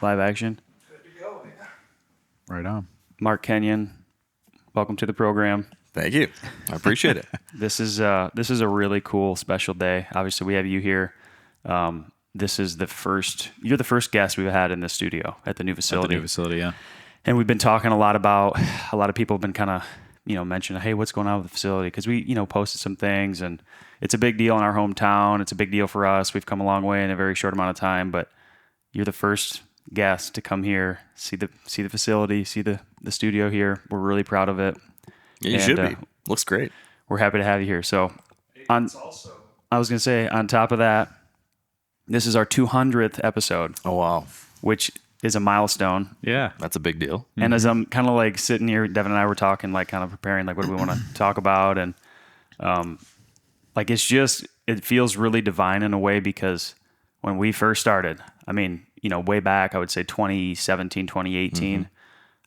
Live action. Good to go, yeah. Right on. Mark Kenyon, welcome to the program. Thank you. I appreciate it. This is a really cool special day. Obviously, we have you here. This is you're the first guest we've had in the studio at the new facility. Yeah. And we've been talking a lot of people have been kind of, mentioning, hey, what's going on with the facility? Because we, posted some things, and it's a big deal in our hometown. It's a big deal for us. We've come a long way in a very short amount of time, but you're the first guest to come here, see the facility, see the studio here. We're really proud of it. Yeah, you should be. Looks great. We're happy to have you here. So I was going to say, on top of that, this is our 200th episode. Oh, wow. Which is a milestone. Yeah. That's a big deal. And as I'm kind of like sitting here, Devin and I were talking, like kind of preparing, like what do we want to talk about? And it feels really divine in a way, because when we first started, I mean, way back, I would say 2017, 2018,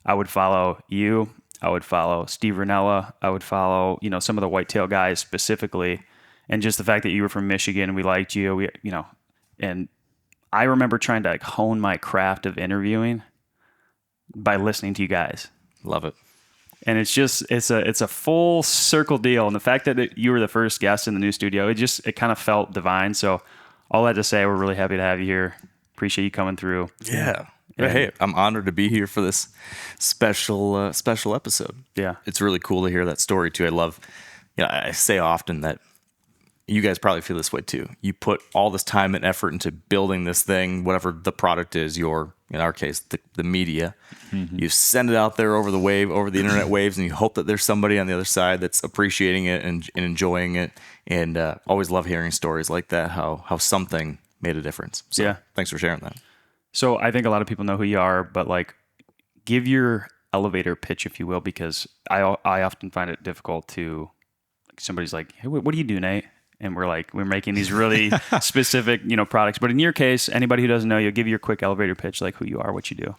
I would follow you. I would follow Steve Ranella. I would follow, some of the whitetail guys specifically. And just the fact that you were from Michigan, we liked you, and I remember trying to hone my craft of interviewing by listening to you guys. Love it. And it's a full circle deal. And the fact that you were the first guest in the new studio, it kind of felt divine. So all that to say, we're really happy to have you here. Appreciate you coming through. Yeah. Hey, I'm honored to be here for this special episode. Yeah. It's really cool to hear that story too. I love, I say often that you guys probably feel this way too. You put all this time and effort into building this thing, whatever the product is, in our case, the media. Mm-hmm. You send it out there over the internet waves, and you hope that there's somebody on the other side that's appreciating it and enjoying it. And always love hearing stories like that, how something made a difference. So yeah. Thanks for sharing that. So I think a lot of people know who you are, but give your elevator pitch, if you will, because I often find it difficult to, somebody's like, hey, what do you do, Nate? And we're making these really specific, products. But in your case, anybody who doesn't know you, give your quick elevator pitch, like who you are, what you do.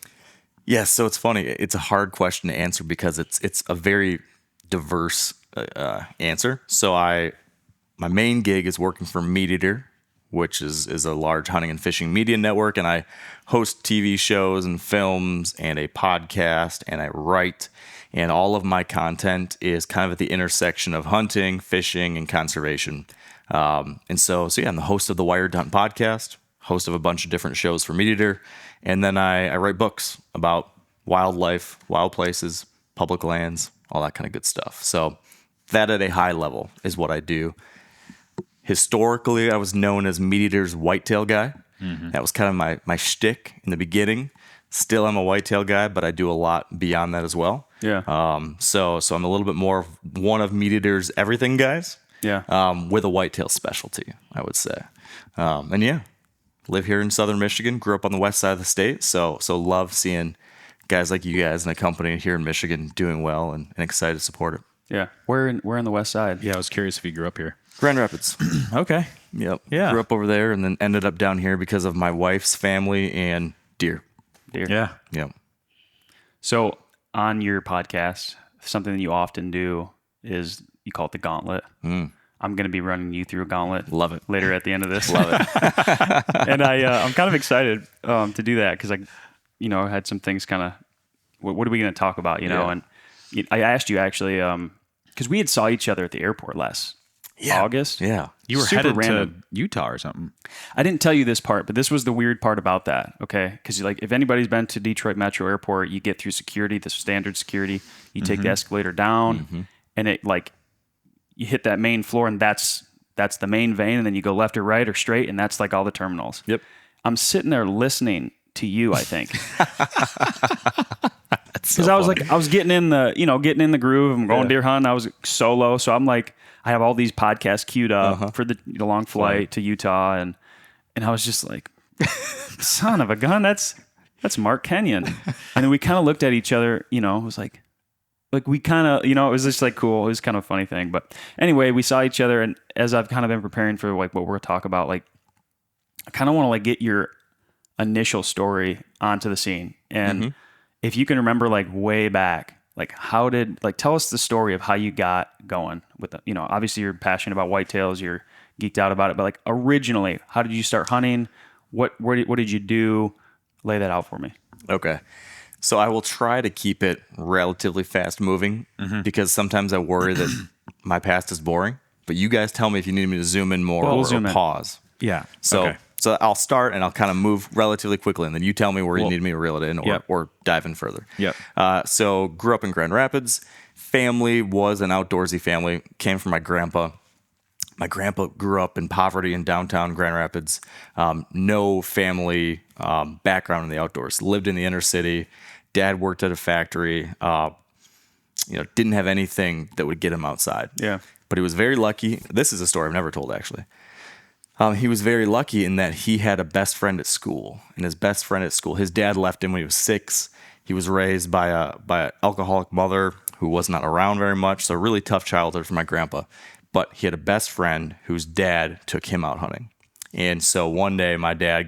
Yes, so it's funny. It's a hard question to answer because it's a very diverse answer. So my main gig is working for Meat Eater, which is a large hunting and fishing media network, and I host TV shows and films and a podcast, and I write. And all of my content is kind of at the intersection of hunting, fishing, and conservation. And so I'm the host of the Wired to Hunt podcast, host of a bunch of different shows for Meat Eater, and then I write books about wildlife, wild places, public lands, all that kind of good stuff. So that at a high level is what I do. Historically, I was known as Meat Eater's whitetail guy. Mm-hmm. That was kind of my shtick in the beginning. Still, I'm a whitetail guy, but I do a lot beyond that as well. Yeah. So I'm a little bit more of one of Meat Eater's everything guys. Yeah. With a whitetail specialty, I would say. And yeah, live here in Southern Michigan. Grew up on the west side of the state. So love seeing guys like you guys in a company here in Michigan doing well, and excited to support it. Yeah. We're in the west side. Yeah, I was curious if you grew up here. Grand Rapids. Okay. Yep. Yeah. Grew up over there and then ended up down here because of my wife's family and deer. Yeah. Yep. So on your podcast, something that you often do is you call it the gauntlet. I'm going to be running you through a gauntlet. Love it. Later at the end of this. Love it. And I'm kind of excited to do that because I had some things kind of, what are we going to talk about, Yeah. And I asked you actually, because we had saw each other at the airport last August. Yeah. You were Super headed random. to Utah or something. I didn't tell you this part, but this was the weird part about that, okay? Because if anybody's been to Detroit Metro Airport, you get through security, the standard security, you take the escalator down, and it you hit that main floor, and that's the main vein, and then you go left or right or straight, and that's all the terminals. Yep. I'm sitting there listening to you, I think. Because I was getting in the groove. I'm going deer hunting. I was solo, so I'm I have all these podcasts queued up for the long flight to Utah, and I was just like, son of a gun, that's Mark Kenyon. And then we kind of looked at each other, it was like we kind of, it was just cool. It was kind of a funny thing. But anyway, we saw each other, and as I've kind of been preparing for what we're going to talk about, I kind of want to get your initial story onto the scene. And if you can remember way back, tell us the story of how you got going with the, obviously you're passionate about whitetails, you're geeked out about it, but originally, how did you start hunting? What did you do? Lay that out for me. Okay. So I will try to keep it relatively fast moving because sometimes I worry that my past is boring. But you guys tell me if you need me to zoom in more Well, or we'll zoom in. pause. Yeah. So okay. so I'll start and I'll kind of move relatively quickly, and then you tell me where you Well, need me to reel it in yep. or dive in further. Yep. So grew up in Grand Rapids. Family was an outdoorsy family. Came from my grandpa. My grandpa grew up in poverty in downtown Grand Rapids. No family background in the outdoors. Lived in the inner city. Dad worked at a factory. Didn't have anything that would get him outside. Yeah. But he was very lucky. This is a story I've never told, actually. He was very lucky in that he had a best friend at school. And his best friend at school, his dad left him when he was 6. He was raised by an alcoholic mother who was not around very much. So a really tough childhood for my grandpa. But he had a best friend whose dad took him out hunting. And so one day my grandpa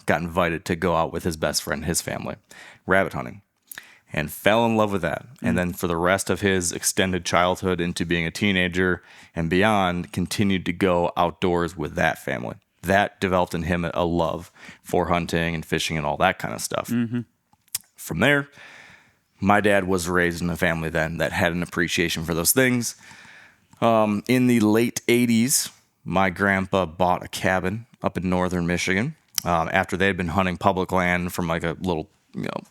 got invited to go out with his best friend, his family, rabbit hunting, and fell in love with that. And then for the rest of his extended childhood into being a teenager and beyond, continued to go outdoors with that family. That developed in him a love for hunting and fishing and all that kind of stuff. Mm-hmm. From there, my dad was raised in a family then that had an appreciation for those things. In the late 80s, my grandpa bought a cabin up in northern Michigan after they had been hunting public land from like a little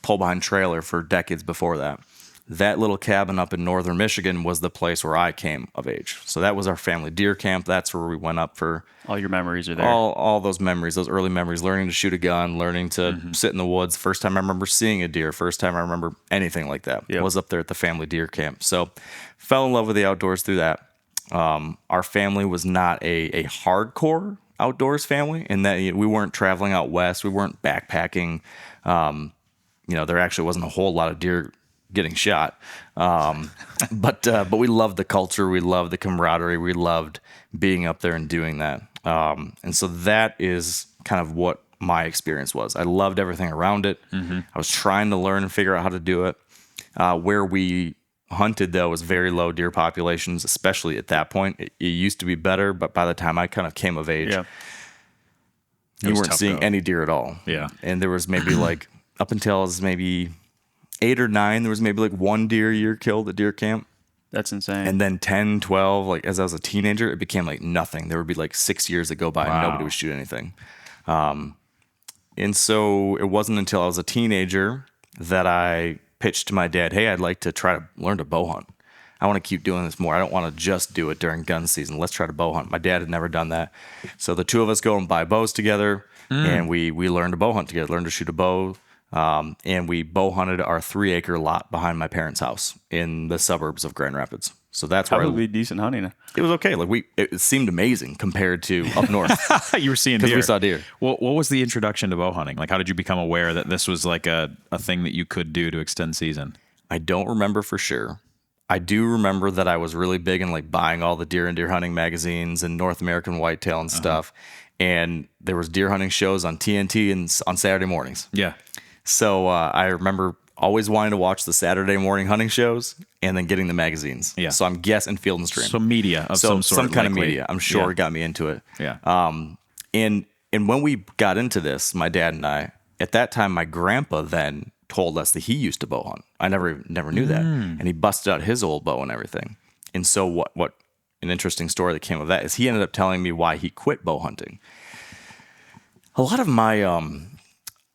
pull-behind trailer for decades before that. That little cabin up in northern Michigan was the place where I came of age. So that was our family deer camp. That's where we went up for... All your memories are there. All those memories, those early memories, learning to shoot a gun, learning to sit in the woods. First time I remember seeing a deer, first time I remember anything like that was up there at the family deer camp. So fell in love with the outdoors through that. Our family was not a hardcore outdoors family in that we weren't traveling out west. We weren't backpacking. There actually wasn't a whole lot of deer getting shot. But we loved the culture. We loved the camaraderie. We loved being up there and doing that. And so that is kind of what my experience was. I loved everything around it. Mm-hmm. I was trying to learn and figure out how to do it. Where we hunted, though, was very low deer populations, especially at that point. It used to be better, but by the time I kind of came of age, you weren't seeing any deer at all. Yeah. And there was maybe like, up until I was maybe 8 or 9, there was maybe like one deer a year killed at deer camp. That's insane. And then 10, 12, like as I was a teenager, it became like nothing. There would be like 6 years that go by and nobody would shoot anything. And so it wasn't until I was a teenager that I pitched to my dad, hey, I'd like to try to learn to bow hunt. I want to keep doing this more. I don't want to just do it during gun season. Let's try to bow hunt. My dad had never done that. So the two of us go and buy bows together, and we learned to bow hunt together, learned to shoot a bow. And we bow hunted our 3-acre lot behind my parents' house in the suburbs of Grand Rapids. So that's where probably decent hunting. It was okay. Like it seemed amazing compared to up north. You were seeing deer. Because we saw deer. What was the introduction to bow hunting? Like, how did you become aware that this was like a thing that you could do to extend season? I don't remember for sure. I do remember that I was really big in like buying all the deer and deer hunting magazines and North American Whitetail and stuff. And there was deer hunting shows on TNT and on Saturday mornings. Yeah. So I remember always wanting to watch the Saturday morning hunting shows and then getting the magazines. Yeah. So I'm guessing Field and Stream. So media of some sort. Some kind likely. of media. I'm sure got me into it. Yeah. And when we got into this, my dad and I, at that time, my grandpa then told us that he used to bow hunt. I never knew that. And he busted out his old bow and everything. And so what an interesting story that came of that is he ended up telling me why he quit bow hunting. A lot of my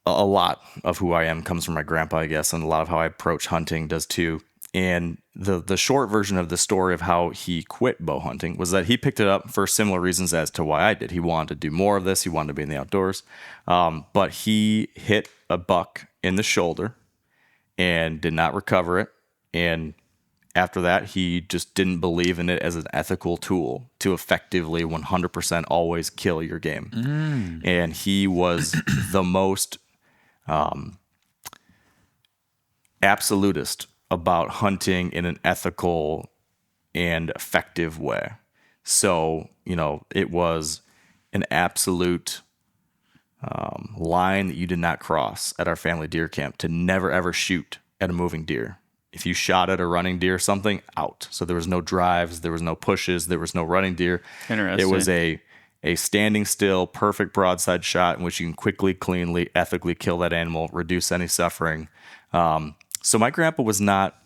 a lot of who I am comes from my grandpa, I guess, and a lot of how I approach hunting does too. And the short version of the story of how he quit bow hunting was that he picked it up for similar reasons as to why I did. He wanted to do more of this. He wanted to be in the outdoors. But he hit a buck in the shoulder and did not recover it. And after that, he just didn't believe in it as an ethical tool to effectively 100% always kill your game. And he was the most absolutist about hunting in an ethical and effective way. So, it was an absolute line that you did not cross at our family deer camp to never, ever shoot at a moving deer. If you shot at a running deer or something, out. So there was no drives, there was no pushes, there was no running deer. Interesting. It was a a standing still, perfect broadside shot in which you can quickly, cleanly, ethically kill that animal, reduce any suffering. So my grandpa was not,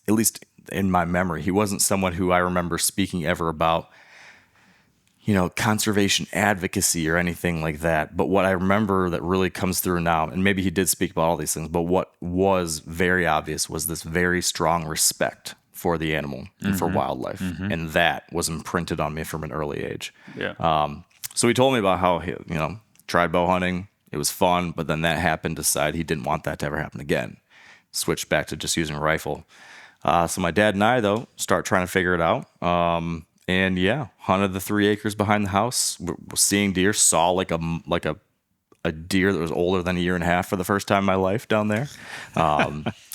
at least in my memory, he wasn't someone who I remember speaking ever about, conservation advocacy or anything like that. But what I remember that really comes through now, and maybe he did speak about all these things, but what was very obvious was this very strong respect for the animal and for wildlife. And that was imprinted on me from an early age. Yeah. So he told me about how he, tried bow hunting. It was fun, but then that happened, decided he didn't want that to ever happen again. Switched back to just using a rifle. So my dad and I, though, start trying to figure it out. And yeah, hunted the 3 acres behind the house, was seeing deer, saw like a deer that was older than a year and a half for the first time in my life down there.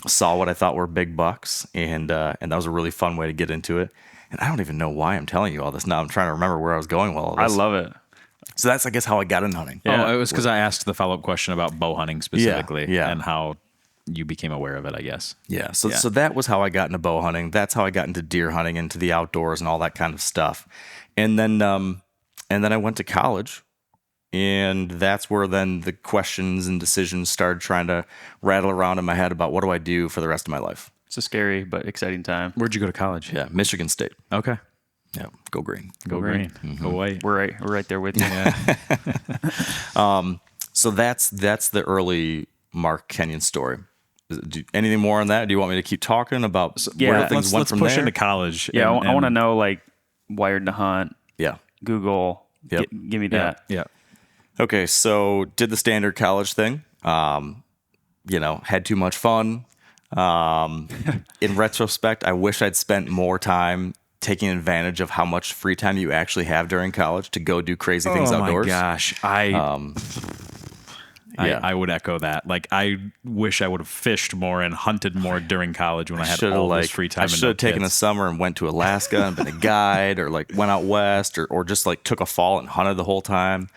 Saw what I thought were big bucks, and that was a really fun way to get into it. And I don't even know why I'm telling you all this now. I'm trying to remember where I was going with all this. I love it. So that's, I guess, how I got into hunting. Yeah. Oh, it was because I asked the follow-up question about bow hunting specifically Yeah. and how you became aware of it, I guess. Yeah. So that was how I got into bow hunting. That's how I got into deer hunting, into the outdoors and all that kind of stuff. And then I went to college, and that's where then the questions and decisions started trying to rattle around in my head about what do I do for the rest of my life. It's a scary but exciting time. Where'd you go to college? Yeah, Michigan State. Okay. Yeah, go green. Go green. Go white. We're right there with you. So that's the early Mark Kenyon story. Anything more on that? Do you want me to keep talking about where things went let's from push there? into college. Yeah, I want to know, like, Wired to Hunt, Yeah. Google. Yep. Give me that. Yeah. Okay, so did the standard college thing. Had too much fun. In retrospect, I wish I'd spent more time taking advantage of how much free time you actually have during college to go do crazy things outdoors. Oh my gosh. I would echo that. Like, I wish I would have fished more and hunted more during college when I had all this free time. I should have taken a summer and went to Alaska and been a guide, or like went out west, or just like took a fall and hunted the whole time.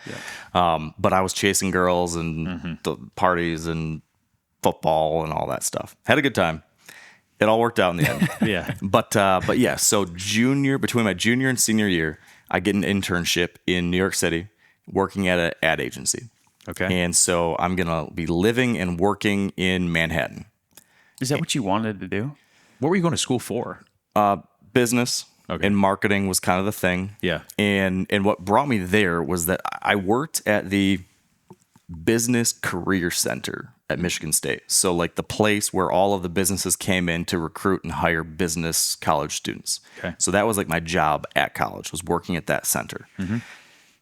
Yeah. But I was chasing girls and the parties and football and all that stuff. Had a good time. It all worked out in the end. Yeah. But yeah, so between my junior and senior year, I get an internship in New York City working at an ad agency. Okay. And so I'm going to be living and working in Manhattan. Is that what you wanted to do? What were you going to school for? Business and marketing was kind of the thing. Yeah. And what brought me there was that I worked at the Business Career Center at Michigan State. So like the place where all of the businesses came in to recruit and hire business college students. Okay. So that was like my job at college, was working at that center.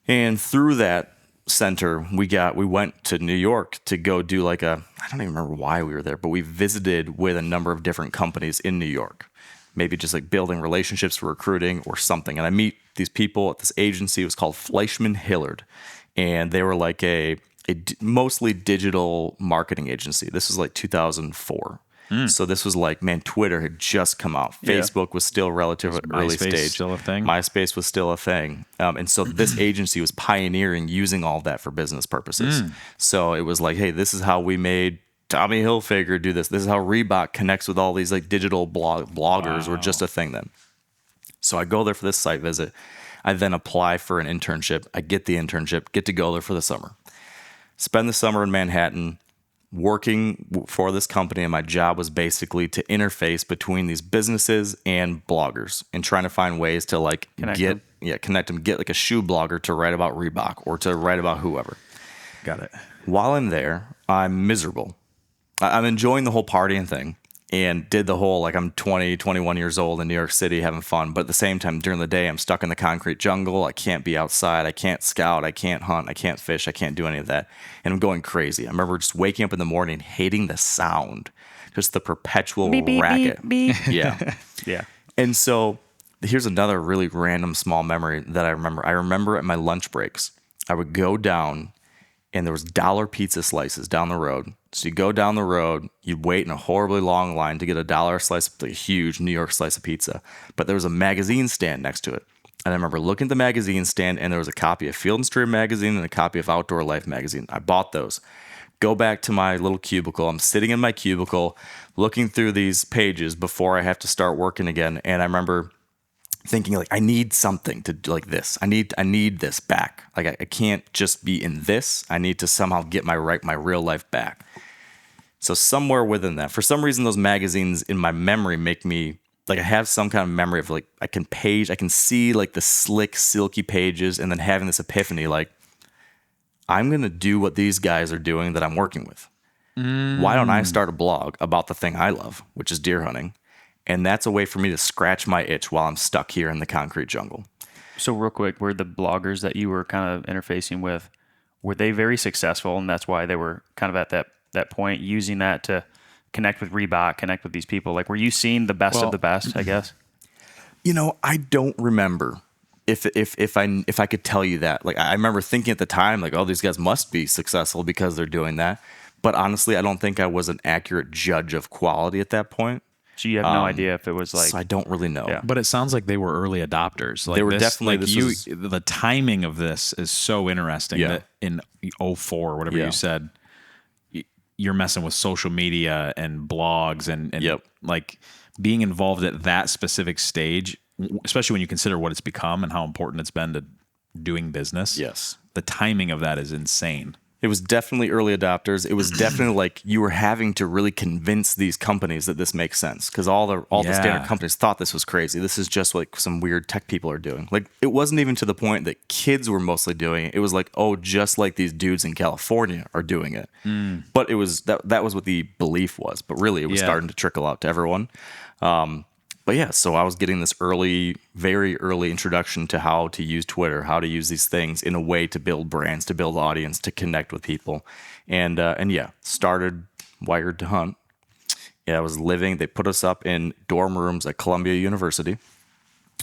And through that center, we went to New York to go do I don't even remember why we were there, but we visited with a number of different companies in New York. Maybe just like building relationships for recruiting or something. And I meet these people at this agency. It was called Fleischman Hillard. And they were like a mostly digital marketing agency. This was like 2004. So this was like, Twitter had just come out. Facebook was still relatively early stage. Still a thing? MySpace was still a thing. And so this agency was pioneering using all that for business purposes. So it was like, hey, this is how we made Tommy Hilfiger do this. This is how Reebok connects with all these like digital bloggers were just a thing then. So I go there for this site visit. I then apply for an internship. I get the internship, get to go there for the summer. Spend the summer in Manhattan working for this company, and my job was basically to interface between these businesses and bloggers and trying to find ways to like connect them, get like a shoe blogger to write about Reebok or to write about whoever. Got it. While I'm there, I'm miserable. I'm enjoying the whole partying thing and did the whole, like, I'm 20, 21 years old in New York City having fun. But at the same time, during the day, I'm stuck in the concrete jungle. I can't be outside. I can't scout. I can't hunt. I can't fish. I can't do any of that. And I'm going crazy. I remember just waking up in the morning, hating the sound, just the perpetual racket. Beep. Yeah. Yeah. And so here's another really random small memory that I remember. I remember at my lunch breaks, I would go down and there was dollar pizza slices down the road. So you go down the road, you'd wait in a horribly long line to get a dollar slice, like a huge New York slice of pizza. But there was a magazine stand next to it. And I remember looking at the magazine stand, and there was a copy of Field and Stream magazine and a copy of Outdoor Life magazine. I bought those. Go back to my little cubicle. I'm sitting in my cubicle looking through these pages before I have to start working again. And I remember thinking like I need something to do like this. I need this back. Like I can't just be in this. I need to somehow get my real life back. So somewhere within that, for some reason, those magazines in my memory make me like I have some kind of memory of like I can see like the slick, silky pages, and then having this epiphany like I'm gonna do what these guys are doing that I'm working with. Why don't I start a blog about the thing I love, which is deer hunting? And that's a way for me to scratch my itch while I'm stuck here in the concrete jungle. So real quick, were the bloggers that you were kind of interfacing with, were they very successful, and that's why they were kind of at that point using that to connect with Reebok, connect with these people? Like, were you seeing the best of the best, I guess? I don't remember if I could tell you that. Like, I remember thinking at the time, like, oh, these guys must be successful because they're doing that. But honestly, I don't think I was an accurate judge of quality at that point. So you have no idea if it was like... So I don't really know. Yeah. But it sounds like they were early adopters. Like they were definitely... the timing of this is so interesting that in 2004, whatever you said, you're messing with social media and blogs and like being involved at that specific stage, especially when you consider what it's become and how important it's been to doing business. Yes. The timing of that is insane. It was definitely early adopters. It was definitely like you were having to really convince these companies that this makes sense because all the standard companies thought this was crazy. This is just like some weird tech people are doing. Like it wasn't even to the point that kids were mostly doing it. It was like, oh, just like these dudes in California are doing it. But it was that was what the belief was. But really, it was starting to trickle out to everyone. But yeah, so I was getting this very early introduction to how to use Twitter, how to use these things in a way to build brands, to build audience, to connect with people. And started Wired to Hunt. Yeah, I was living, they put us up in dorm rooms at Columbia University.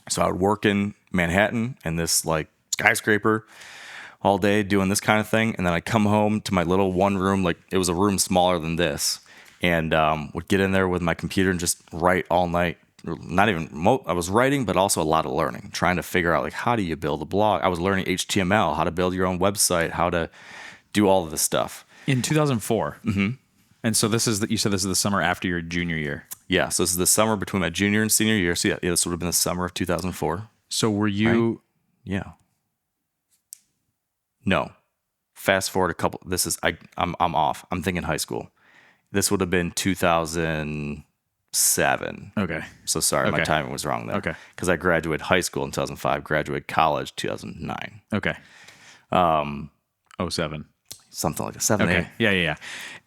So I would work in Manhattan in this like skyscraper all day doing this kind of thing. And then I'd come home to my little one room, like it was a room smaller than this, and would get in there with my computer and just write all night. I was writing, but also a lot of learning, trying to figure out like how do you build a blog. I was learning HTML, how to build your own website, how to do all of this stuff. In 2004. Mm-hmm. And so you said this is the summer after your junior year. Yeah, so this is the summer between my junior and senior year. So yeah, this would have been the summer of 2004. So were you? Right? Yeah. No. Fast forward a couple. I'm off. I'm thinking high school. This would have been 2007. Okay. So sorry, my timing was wrong there. Okay. Because I graduated high school in 2005, graduated college 2009. Okay. 07. Something like that. 7, okay. 8.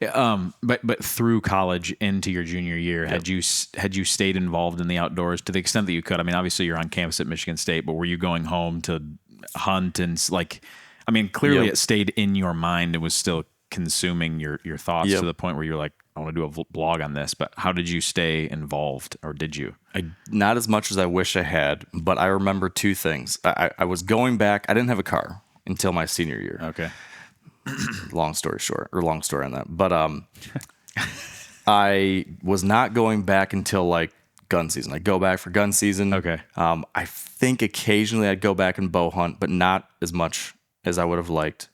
Yeah. But through college into your junior year, had you stayed involved in the outdoors to the extent that you could? I mean, obviously you're on campus at Michigan State, but were you going home to hunt and like? I mean, clearly it stayed in your mind and was still consuming your thoughts to the point where you're like, I want to do a blog on this. But how did you stay involved, or did you? Not as much as I wish I had, but I remember two things. I was going back. I didn't have a car until my senior year. Okay. Long story on that. But I was not going back until like gun season. I'd go back for gun season. Okay. I think occasionally I'd go back and bow hunt, but not as much as I would have liked.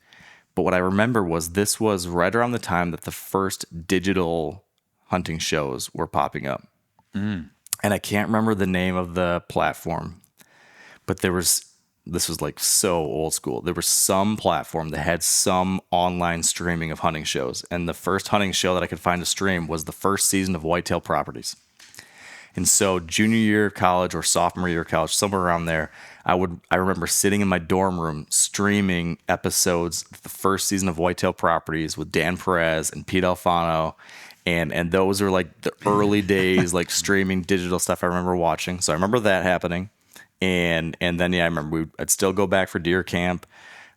But what I remember was this was right around the time that the first digital hunting shows were popping up. And I can't remember the name of the platform, but this was like so old school. There was some platform that had some online streaming of hunting shows. And the first hunting show that I could find to stream was the first season of Whitetail Properties. And so junior year of college or sophomore year of college, somewhere around there, I remember sitting in my dorm room streaming episodes of the first season of Whitetail Properties with Dan Perez and Pete Alfano. And those are like the early days, like streaming digital stuff I remember watching. So I remember that happening. And then, I remember I'd still go back for deer camp.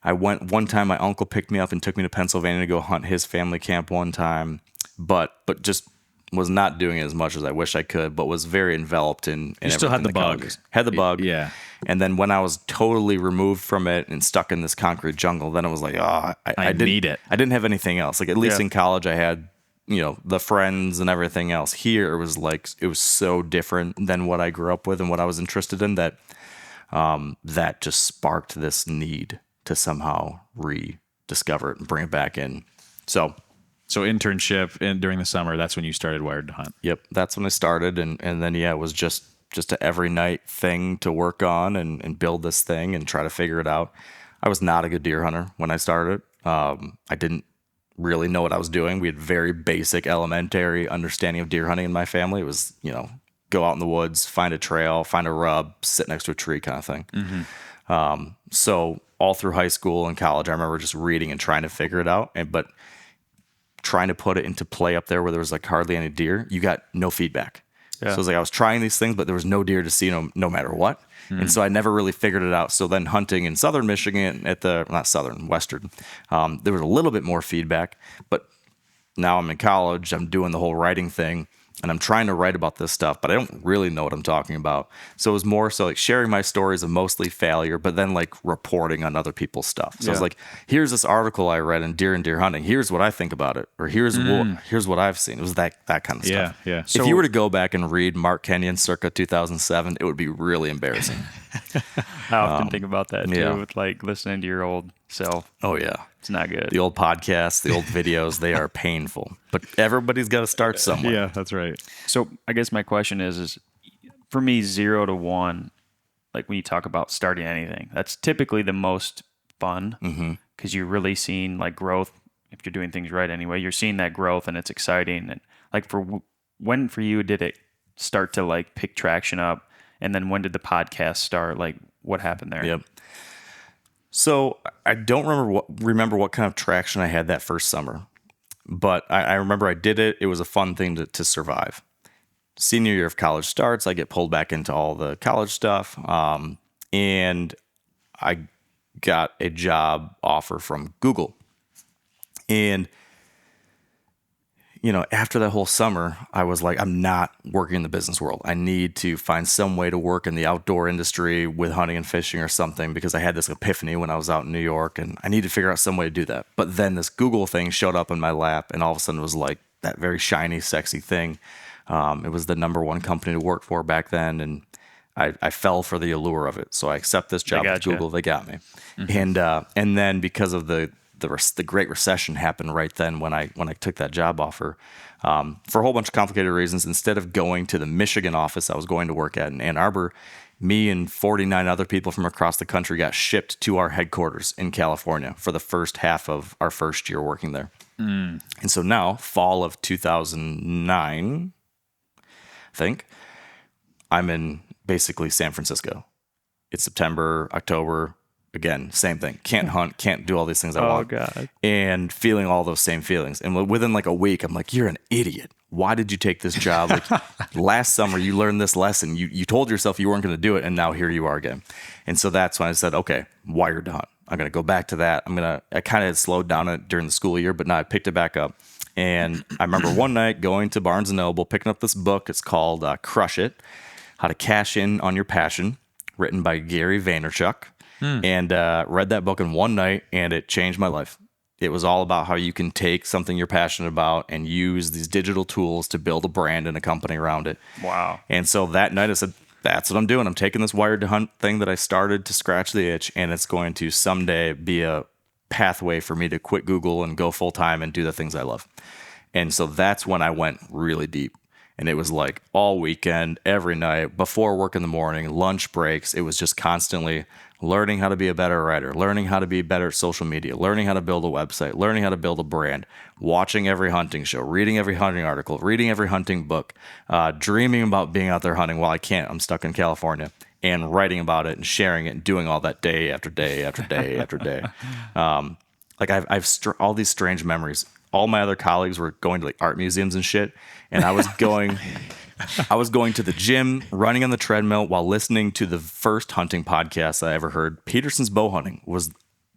I went one time, my uncle picked me up and took me to Pennsylvania to go hunt his family camp one time, but just was not doing it as much as I wish I could, but was very enveloped in you still had the bug. Had the bug. Yeah. And then when I was totally removed from it and stuck in this concrete jungle, then it was like, I need it. I didn't have anything else. Like at least in college I had, the friends and everything else. Here it was like, it was so different than what I grew up with and what I was interested in that just sparked this need to somehow rediscover it and bring it back in. So internship and during the summer, that's when you started Wired to Hunt. Yep, that's when I started, and then it was just just a every night thing to work on and build this thing and try to figure it out. I was not a good deer hunter when I started. I didn't really know what I was doing. We had very basic elementary understanding of deer hunting in my family. It was, go out in the woods, find a trail, find a rub, sit next to a tree kind of thing. So all through high school and college, I remember just reading and trying to figure it out. But trying to put it into play up there where there was like hardly any deer, you got no feedback. Yeah. So it was like I was trying these things, but there was no deer to see no matter what. And so I never really figured it out. So then hunting in southern Michigan western, there was a little bit more feedback. But now I'm in college, I'm doing the whole writing thing, and I'm trying to write about this stuff, but I don't really know what I'm talking about. So it was more so like sharing my stories of mostly failure, but then like reporting on other people's stuff. So I was like, here's this article I read in Deer and Deer Hunting. Here's what I think about it. Or here's what I've seen. It was that kind of stuff. Yeah. So, if you were to go back and read Mark Kenyon circa 2007, it would be really embarrassing. I often think about that too, with like listening to your old self. Oh yeah. It's not good. The old podcasts, the old videos, they are painful. But everybody's got to start somewhere. Yeah, that's right. So I guess my question is for me, 0 to 1, like when you talk about starting anything, that's typically the most fun because you're really seeing like growth. If you're doing things right anyway, you're seeing that growth and it's exciting. And like when for you did it start to like pick traction up? And then when did the podcast start? Like what happened there? Yep. So I don't remember what kind of traction I had that first summer, but I remember I did it. It was a fun thing to survive. Senior year of college starts, I get pulled back into all the college stuff, and I got a job offer from Google. And after that whole summer, I was like, I'm not working in the business world. I need to find some way to work in the outdoor industry with hunting and fishing or something, because I had this epiphany when I was out in New York and I need to figure out some way to do that. But then this Google thing showed up in my lap and all of a sudden it was like that very shiny, sexy thing. It was the number one company to work for back then. And I fell for the allure of it. So I accept this job with Google. They got me. And then because of the Great Recession happened right then when I took that job offer, for a whole bunch of complicated reasons. Instead of going to the Michigan office I was going to work at in Ann Arbor, me and 49 other people from across the country got shipped to our headquarters in California for the first half of our first year working there. And so now, fall of 2009, I think, I'm in basically San Francisco. It's September, October. Again, same thing. Can't hunt, can't do all these things I want. Oh, God. And feeling all those same feelings. And within like a week, I'm like, you're an idiot. Why did you take this job? Like last summer, you learned this lesson. You told yourself you weren't going to do it, and now here you are again. And so that's when I said, okay, wired to hunt. I'm going to go back to that. I kind of had slowed down it during the school year, but now I picked it back up. And I remember one night going to Barnes & Noble, picking up this book. It's called Crush It, How to Cash In on Your Passion, written by Gary Vaynerchuk. And read that book in one night, and it changed my life. It was all about how you can take something you're passionate about and use these digital tools to build a brand and a company around it. Wow. And so that night I said, that's what I'm doing. I'm taking this wired to hunt thing that I started to scratch the itch, and it's going to someday be a pathway for me to quit Google and go full time and do the things I love. And so that's when I went really deep. And it was like all weekend, every night, before work in the morning, lunch breaks. It was just constantly learning how to be a better writer, learning how to be better at social media, learning how to build a website, learning how to build a brand, watching every hunting show, reading every hunting article, reading every hunting book, dreaming about being out there hunting while I can't. I'm stuck in California, and writing about it and sharing it and doing all that day after day after day after day. I've all these strange memories. All my other colleagues were going to like art museums and shit, and I was going to the gym, running on the treadmill while listening to the first hunting podcast I ever heard. Peterson's Bow Hunting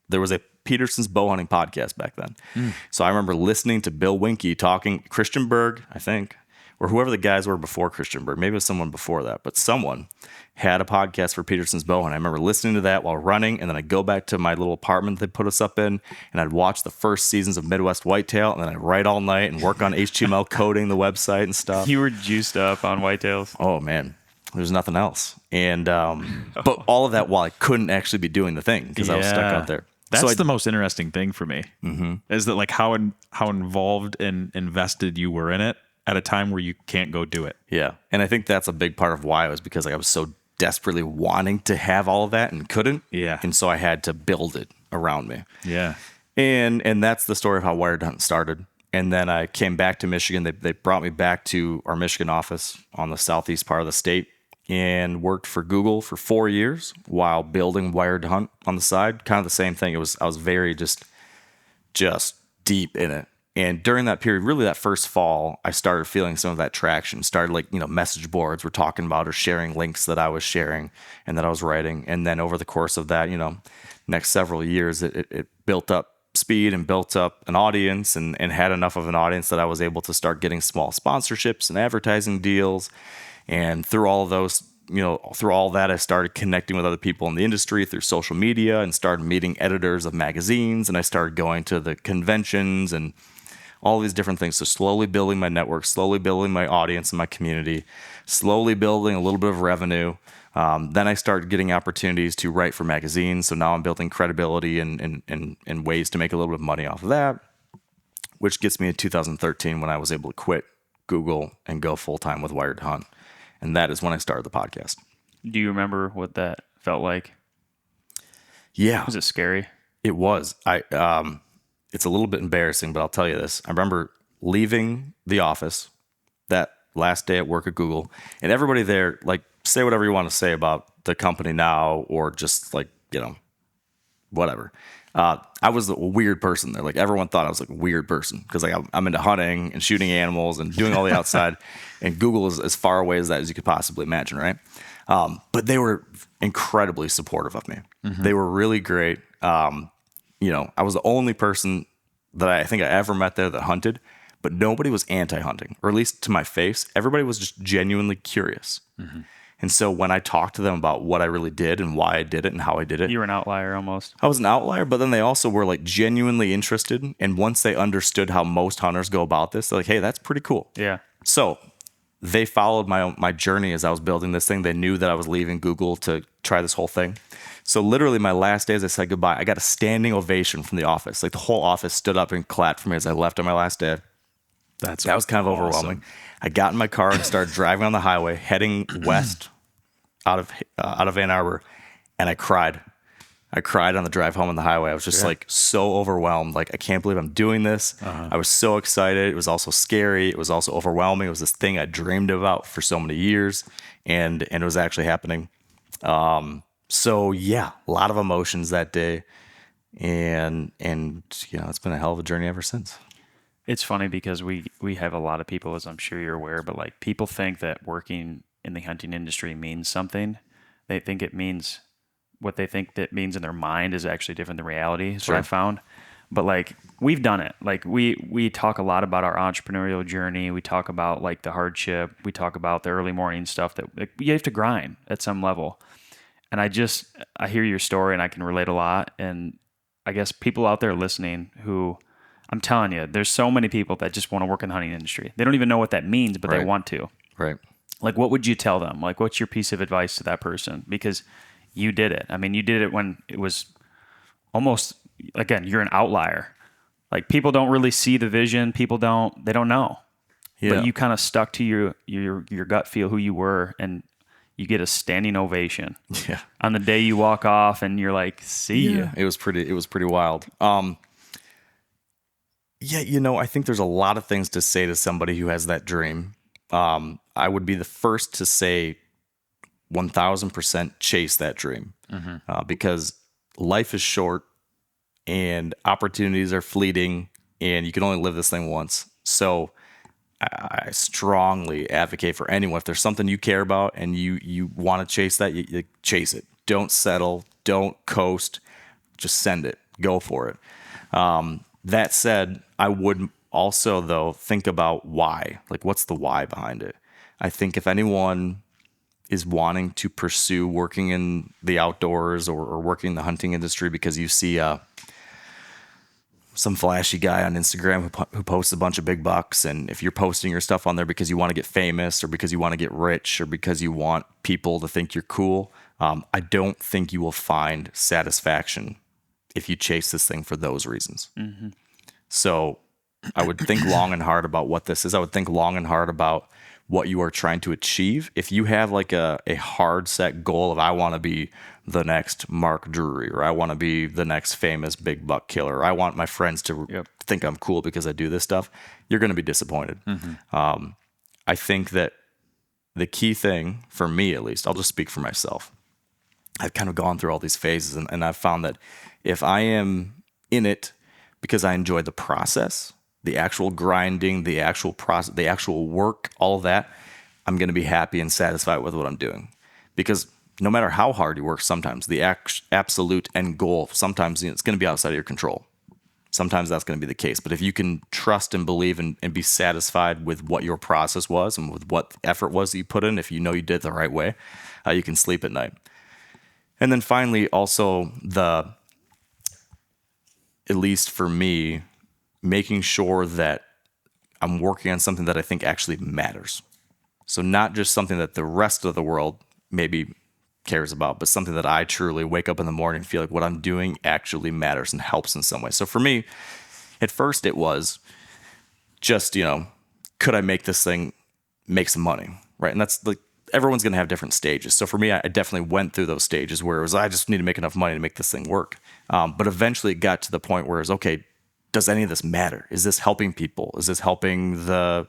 there was a Peterson's Bow Hunting podcast back then. So I remember listening to Bill Winke talking, Christian Berg, I think, or whoever the guys were before Christian Berg. Maybe it was someone before that, but someone had a podcast for Peterson's Bow Hunting. I remember listening to that while running, and then I'd go back to my little apartment they put us up in, and I'd watch the first seasons of Midwest Whitetail, and then I'd write all night and work on HTML coding the website and stuff. You were juiced up on whitetails. Oh, man. There's nothing else. And but all of that while I couldn't actually be doing the thing because I was stuck out there. That's the most interesting thing for me, is that like how involved and invested you were in it. at a time where you can't go do it. Yeah. And I think that's a big part of why, was because like I was so desperately wanting to have all of that and couldn't. Yeah. And so I had to build it around me. Yeah. And that's the story of how Wired Hunt started. And then I came back to Michigan. They brought me back to our Michigan office on the southeast part of the state and worked for Google for 4 years while building Wired Hunt on the side. Kind of the same thing. I was very just deep in it. And during that period, really that first fall, I started feeling some of that traction. Started like, message boards were talking about or sharing links that I was sharing and that I was writing. And then over the course of that, next several years, it built up speed and built up an audience and had enough of an audience that I was able to start getting small sponsorships and advertising deals. And through all of those, through all that, I started connecting with other people in the industry through social media and started meeting editors of magazines. And I started going to the conventions and all these different things. So slowly building my network, slowly building my audience and my community, slowly building a little bit of revenue. Then I started getting opportunities to write for magazines. So now I'm building credibility and ways to make a little bit of money off of that, which gets me in 2013 when I was able to quit Google and go full-time with Wired Hunt. And that is when I started the podcast. Do you remember what that felt like? Yeah. Was it scary? It was. It's a little bit embarrassing, but I'll tell you this. I remember leaving the office that last day at work at Google, and everybody there, like, say whatever you want to say about the company now, or just like, whatever. I was a weird person there. Like, everyone thought I was like a weird person because like I'm into hunting and shooting animals and doing all the outside, and Google is as far away as that as you could possibly imagine, right? But they were incredibly supportive of me. Mm-hmm. They were really great. I was the only person that I think I ever met there that hunted, but nobody was anti-hunting, or at least to my face. Everybody was just genuinely curious. Mm-hmm. And so when I talked to them about what I really did and why I did it and how I did it, you were an outlier almost. I was an outlier, but then they also were like genuinely interested. And once they understood how most hunters go about this, they're like, hey, that's pretty cool. Yeah. So they followed my journey as I was building this thing. They knew that I was leaving Google to try this whole thing. So literally my last day as I said goodbye, I got a standing ovation from the office. Like the whole office stood up and clapped for me as I left on my last day. That was kind of overwhelming. I got in my car and started driving on the highway, heading west out of Ann Arbor, and I cried. I cried on the drive home on the highway. I was just like so overwhelmed. Like, I can't believe I'm doing this. Uh-huh. I was so excited. It was also scary. It was also overwhelming. It was this thing I dreamed about for so many years, and it was actually happening. So yeah, a lot of emotions that day, and it's been a hell of a journey ever since. It's funny because we have a lot of people, as I'm sure you're aware, but like people think that working in the hunting industry means something. They think it means what they think that means in their mind is actually different than reality. Is what I found. But like, we've done it. Like we talk a lot about our entrepreneurial journey. We talk about like the hardship. We talk about the early morning stuff that like, you have to grind at some level. And I hear your story and I can relate a lot. And I guess people out there listening who, I'm telling you, there's so many people that just want to work in the hunting industry. They don't even know what that means, but they want to. Right. Like, what would you tell them? Like, what's your piece of advice to that person? Because you did it. I mean, you did it when it was almost, again, you're an outlier. Like, people don't really see the vision. They don't know. Yeah. But you kind of stuck to your gut feel, who you were, and you get a standing ovation. Yeah. On the day you walk off and you're like, see ya. It was pretty wild. Yeah, I think there's a lot of things to say to somebody who has that dream. I would be the first to say 1,000% chase that dream, because life is short and opportunities are fleeting and you can only live this thing once. So I strongly advocate for anyone, if there's something you care about and you want to chase that, you chase it. Don't settle. Don't coast. Just send it. Go for it. That said, I would also, though, think about why. Like, what's the why behind it? I think if anyone is wanting to pursue working in the outdoors or working in the hunting industry because you see some flashy guy on Instagram who posts a bunch of big bucks, and if you're posting your stuff on there because you want to get famous or because you want to get rich or because you want people to think you're cool, I don't think you will find satisfaction if you chase this thing for those reasons. Mm-hmm. So I would think long and hard about what this is. I would think long and hard about what you are trying to achieve. If you have like a hard set goal of I want to be the next Mark Drury, or I want to be the next famous big buck killer, or I want my friends to think I'm cool because I do this stuff, you're going to be disappointed. I think that the key thing for me, at least, I'll just speak for myself. I've kind of gone through all these phases, and I've found that if I am in it because I enjoy the process, the actual grinding, the actual process, the actual work, all of that, I'm going to be happy and satisfied with what I'm doing. Because no matter how hard you work, sometimes the absolute end goal, sometimes it's going to be outside of your control. Sometimes that's going to be the case. But if you can trust and believe and be satisfied with what your process was and with what effort was that you put in, if you know you did it the right way, you can sleep at night. And then finally, also at least for me, making sure that I'm working on something that I think actually matters. So not just something that the rest of the world maybe cares about, but something that I truly wake up in the morning and feel like what I'm doing actually matters and helps in some way. So for me, at first it was just, could I make this thing make some money, right? And that's like, everyone's going to have different stages. So for me, I definitely went through those stages where it was, I just need to make enough money to make this thing work. But eventually it got to the point where it was, okay, does any of this matter? Is this helping people? Is this helping the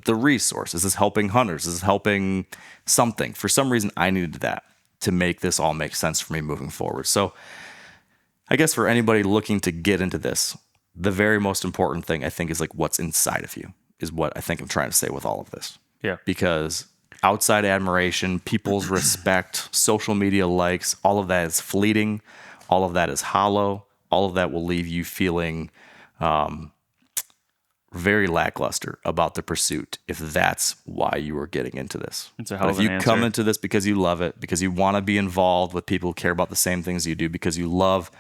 resource? Is this helping hunters? Is this helping something? For some reason, I needed that to make this all make sense for me moving forward. So I guess for anybody looking to get into this, the very most important thing I think is like what's inside of you is what I think I'm trying to say with all of this. Yeah. Because outside admiration, people's respect, social media likes, all of that is fleeting. All of that is hollow. All of that will leave you feeling very lackluster about the pursuit if that's why you are getting into this. It's a hell but of if an you answer. come into this because you love it, because you want to be involved with people who care about the same things you do, because you love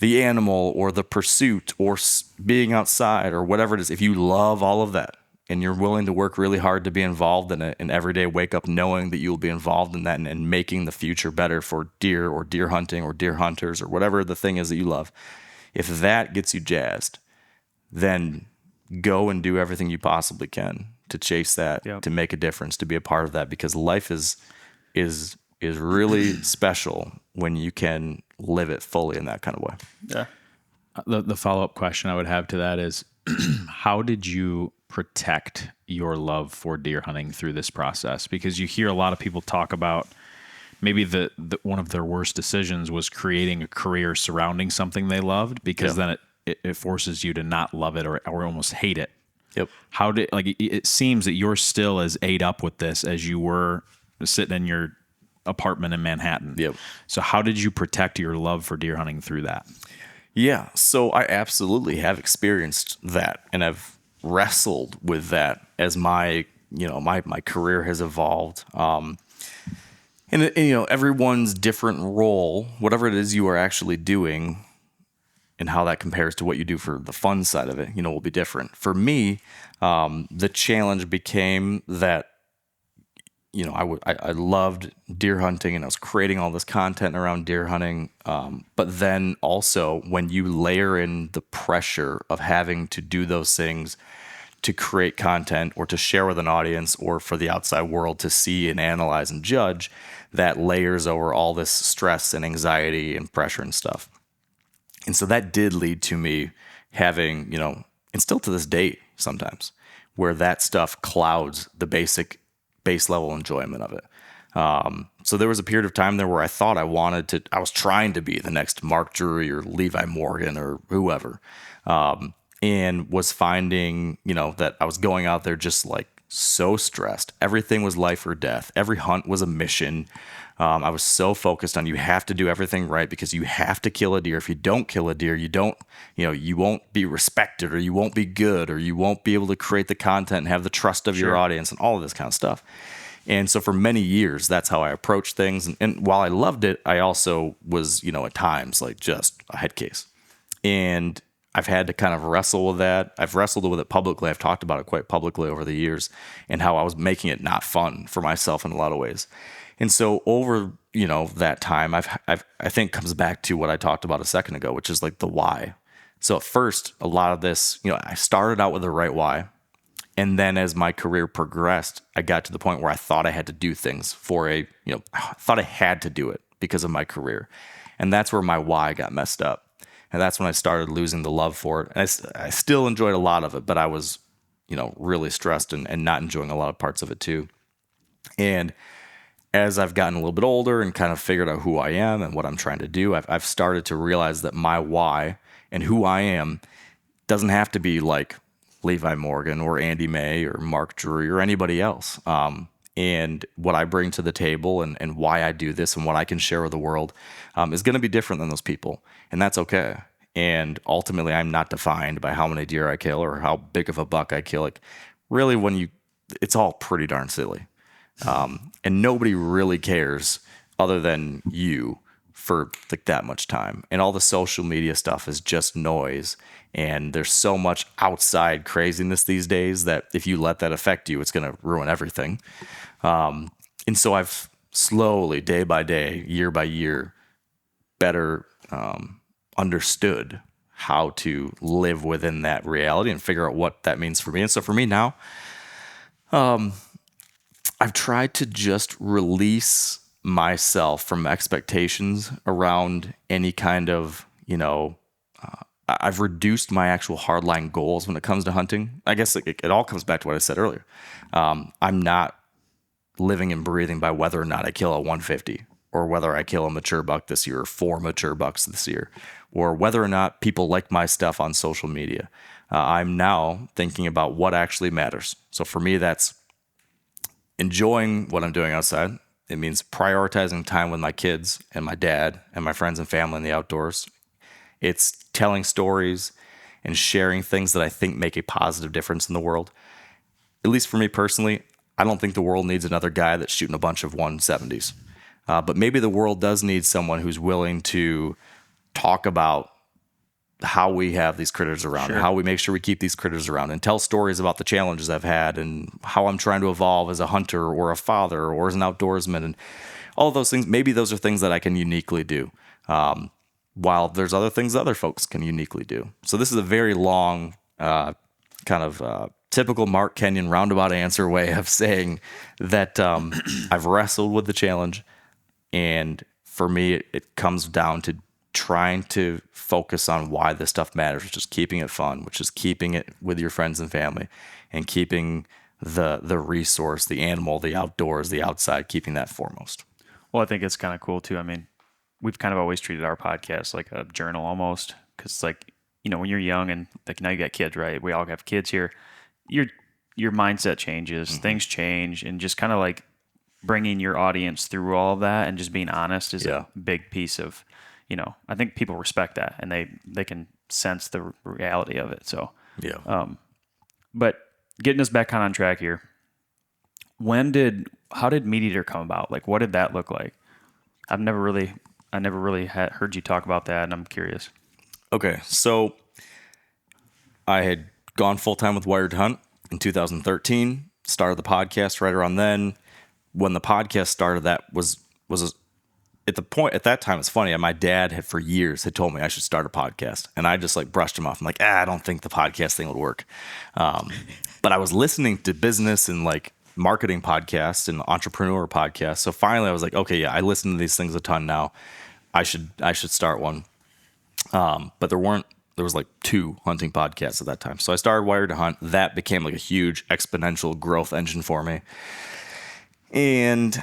the animal or the pursuit or being outside or whatever it is, if you love all of that and you're willing to work really hard to be involved in it and every day wake up knowing that you will be involved in that and making the future better for deer or deer hunting or deer hunters or whatever the thing is that you love, if that gets you jazzed, then go and do everything you possibly can to chase that, to make a difference, to be a part of that, because life is really special when you can live it fully in that kind of way. Yeah. The follow-up question I would have to that is, how did you protect your love for deer hunting through this process? Because you hear a lot of people talk about maybe the one of their worst decisions was creating a career surrounding something they loved, because then it forces you to not love it or almost hate it. Yep. How did, like, it seems that you're still as ate up with this as you were sitting in your apartment in Manhattan. Yep. So how did you protect your love for deer hunting through that? Yeah. So I absolutely have experienced that, and I've wrestled with that as my career has evolved. And everyone's different role, whatever it is you are actually doing, and how that compares to what you do for the fun side of it, will be different. For me, the challenge became that, I loved deer hunting and I was creating all this content around deer hunting. But then also when you layer in the pressure of having to do those things to create content or to share with an audience or for the outside world to see and analyze and judge, that layers over all this stress and anxiety and pressure and stuff. And so that did lead to me having, and still to this day sometimes, where that stuff clouds the base level enjoyment of it. So there was a period of time there where I thought I was trying to be the next Mark Drury or Levi Morgan or whoever, and was finding, that I was going out there just like so stressed. Everything was life or death. Every hunt was a mission. I was so focused on you have to do everything right because you have to kill a deer. If you don't kill a deer, you won't be respected or you won't be good or you won't be able to create the content and have the trust of your audience and all of this kind of stuff. And so for many years, that's how I approached things. And while I loved it, I also was, at times like just a head case. And I've had to kind of wrestle with that. I've wrestled with it publicly. I've talked about it quite publicly over the years and how I was making it not fun for myself in a lot of ways. And so over, that time, I think comes back to what I talked about a second ago, which is like the why. So at first, a lot of this, I started out with the right why. And then as my career progressed, I got to the point where I thought I had to do things I thought I had to do it because of my career. And that's where my why got messed up. And that's when I started losing the love for it. And I still enjoyed a lot of it, but I was, really stressed and not enjoying a lot of parts of it too. And as I've gotten a little bit older and kind of figured out who I am and what I'm trying to do, I've started to realize that my why and who I am doesn't have to be like Levi Morgan or Andy May or Mark Drury or anybody else. And what I bring to the table and why I do this and what I can share with the world is going to be different than those people. And that's okay. And ultimately, I'm not defined by how many deer I kill or how big of a buck I kill. Like, really, it's all pretty darn silly. And nobody really cares other than you for like that much time. And all the social media stuff is just noise. And there's so much outside craziness these days that if you let that affect you, it's going to ruin everything. And so I've slowly, day by day, year by year, better understood how to live within that reality and figure out what that means for me. And so for me now, I've tried to just release myself from expectations around any kind of, I've reduced my actual hardline goals when it comes to hunting. I guess it all comes back to what I said earlier. I'm not living and breathing by whether or not I kill a 150 or whether I kill a mature buck this year or 4 mature bucks this year or whether or not people like my stuff on social media. I'm now thinking about what actually matters. So for me, that's enjoying what I'm doing outside. It means prioritizing time with my kids and my dad and my friends and family in the outdoors. It's telling stories and sharing things that I think make a positive difference in the world. At least for me personally, I don't think the world needs another guy that's shooting a bunch of 170s. But maybe the world does need someone who's willing to talk about how we have these critters around, and how we make sure we keep these critters around, and tell stories about the challenges I've had and how I'm trying to evolve as a hunter or a father or as an outdoorsman and all of those things. Maybe those are things that I can uniquely do, while there's other things other folks can uniquely do. So this is a very long typical Mark Kenyon roundabout answer way of saying that I've wrestled with the challenge. And for me, it comes down to trying to focus on why this stuff matters, which is keeping it fun, which is keeping it with your friends and family, and keeping the resource, the animal, the outdoors, the outside, keeping that foremost. Well, I think it's kind of cool too. I mean, we've kind of always treated our podcast like a journal almost, because it's like, when you're young and like now you got kids, right? We all have kids here. Your mindset changes, things change, and just kind of like bringing your audience through all of that and just being honest is a big piece of, I think people respect that and they can sense the reality of it. So, but getting us back on track here, how did Meat Eater come about? Like, what did that look like? I never really heard you talk about that, and I'm curious. Okay. So I had gone full time with Wired Hunt in 2013, started the podcast right around then. When the podcast started, that was at that time, it's funny. My dad had for years had told me I should start a podcast, and I just like brushed him off. I'm like, I don't think the podcast thing would work. But I was listening to business and like marketing podcasts and entrepreneur podcasts. So finally I was like, okay, yeah, I listen to these things a ton now. I should start one. But there was like 2 hunting podcasts at that time. So I started Wired to Hunt. That became like a huge exponential growth engine for me. And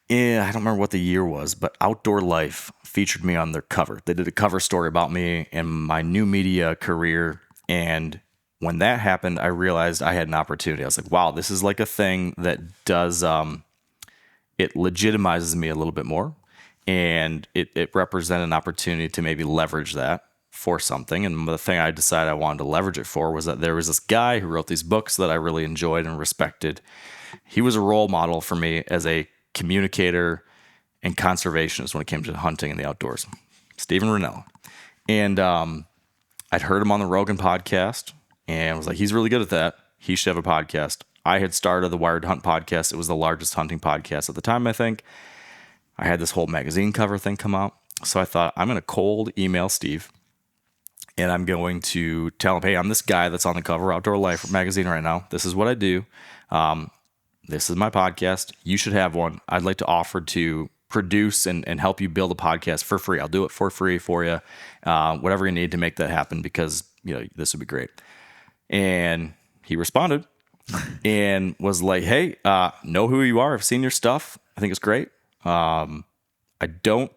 I don't remember what the year was, but Outdoor Life featured me on their cover. They did a cover story about me and my new media career. And when that happened, I realized I had an opportunity. I was like, wow, this is like a thing that does, it legitimizes me a little bit more. And it represented an opportunity to maybe leverage that for something. And the thing I decided I wanted to leverage it for was that there was this guy who wrote these books that I really enjoyed and respected. He was a role model for me as a communicator and conservationist when it came to hunting and the outdoors, Stephen Rinella. And I'd heard him on the Rogan podcast and was like, he's really good at that. He should have a podcast. I had started the Wired Hunt podcast. It was the largest hunting podcast at the time, I think. I had this whole magazine cover thing come out. So I thought, I'm going to cold email Steve and I'm going to tell him, hey, I'm this guy that's on the cover of Outdoor Life magazine right now. This is what I do. This is my podcast. You should have one. I'd like to offer to produce and help you build a podcast for free. I'll do it for free for you, whatever you need to make that happen, because this would be great. And he responded and was like, hey, know who you are. I've seen your stuff. I think it's great. I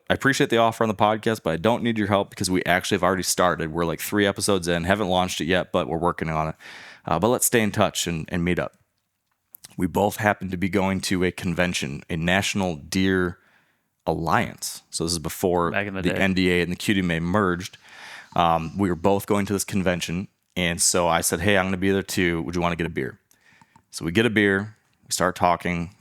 appreciate the offer on the podcast, but I don't need your help because we actually have already started. We're like 3 episodes in, haven't launched it yet, but we're working on it. But let's stay in touch and meet up. We both happened to be going to a convention, a National Deer Alliance. So this is before the NDA and the QDMA merged. We were both going to this convention. And so I said, hey, I'm going to be there too. Would you want to get a beer? So we get a beer. We start talking.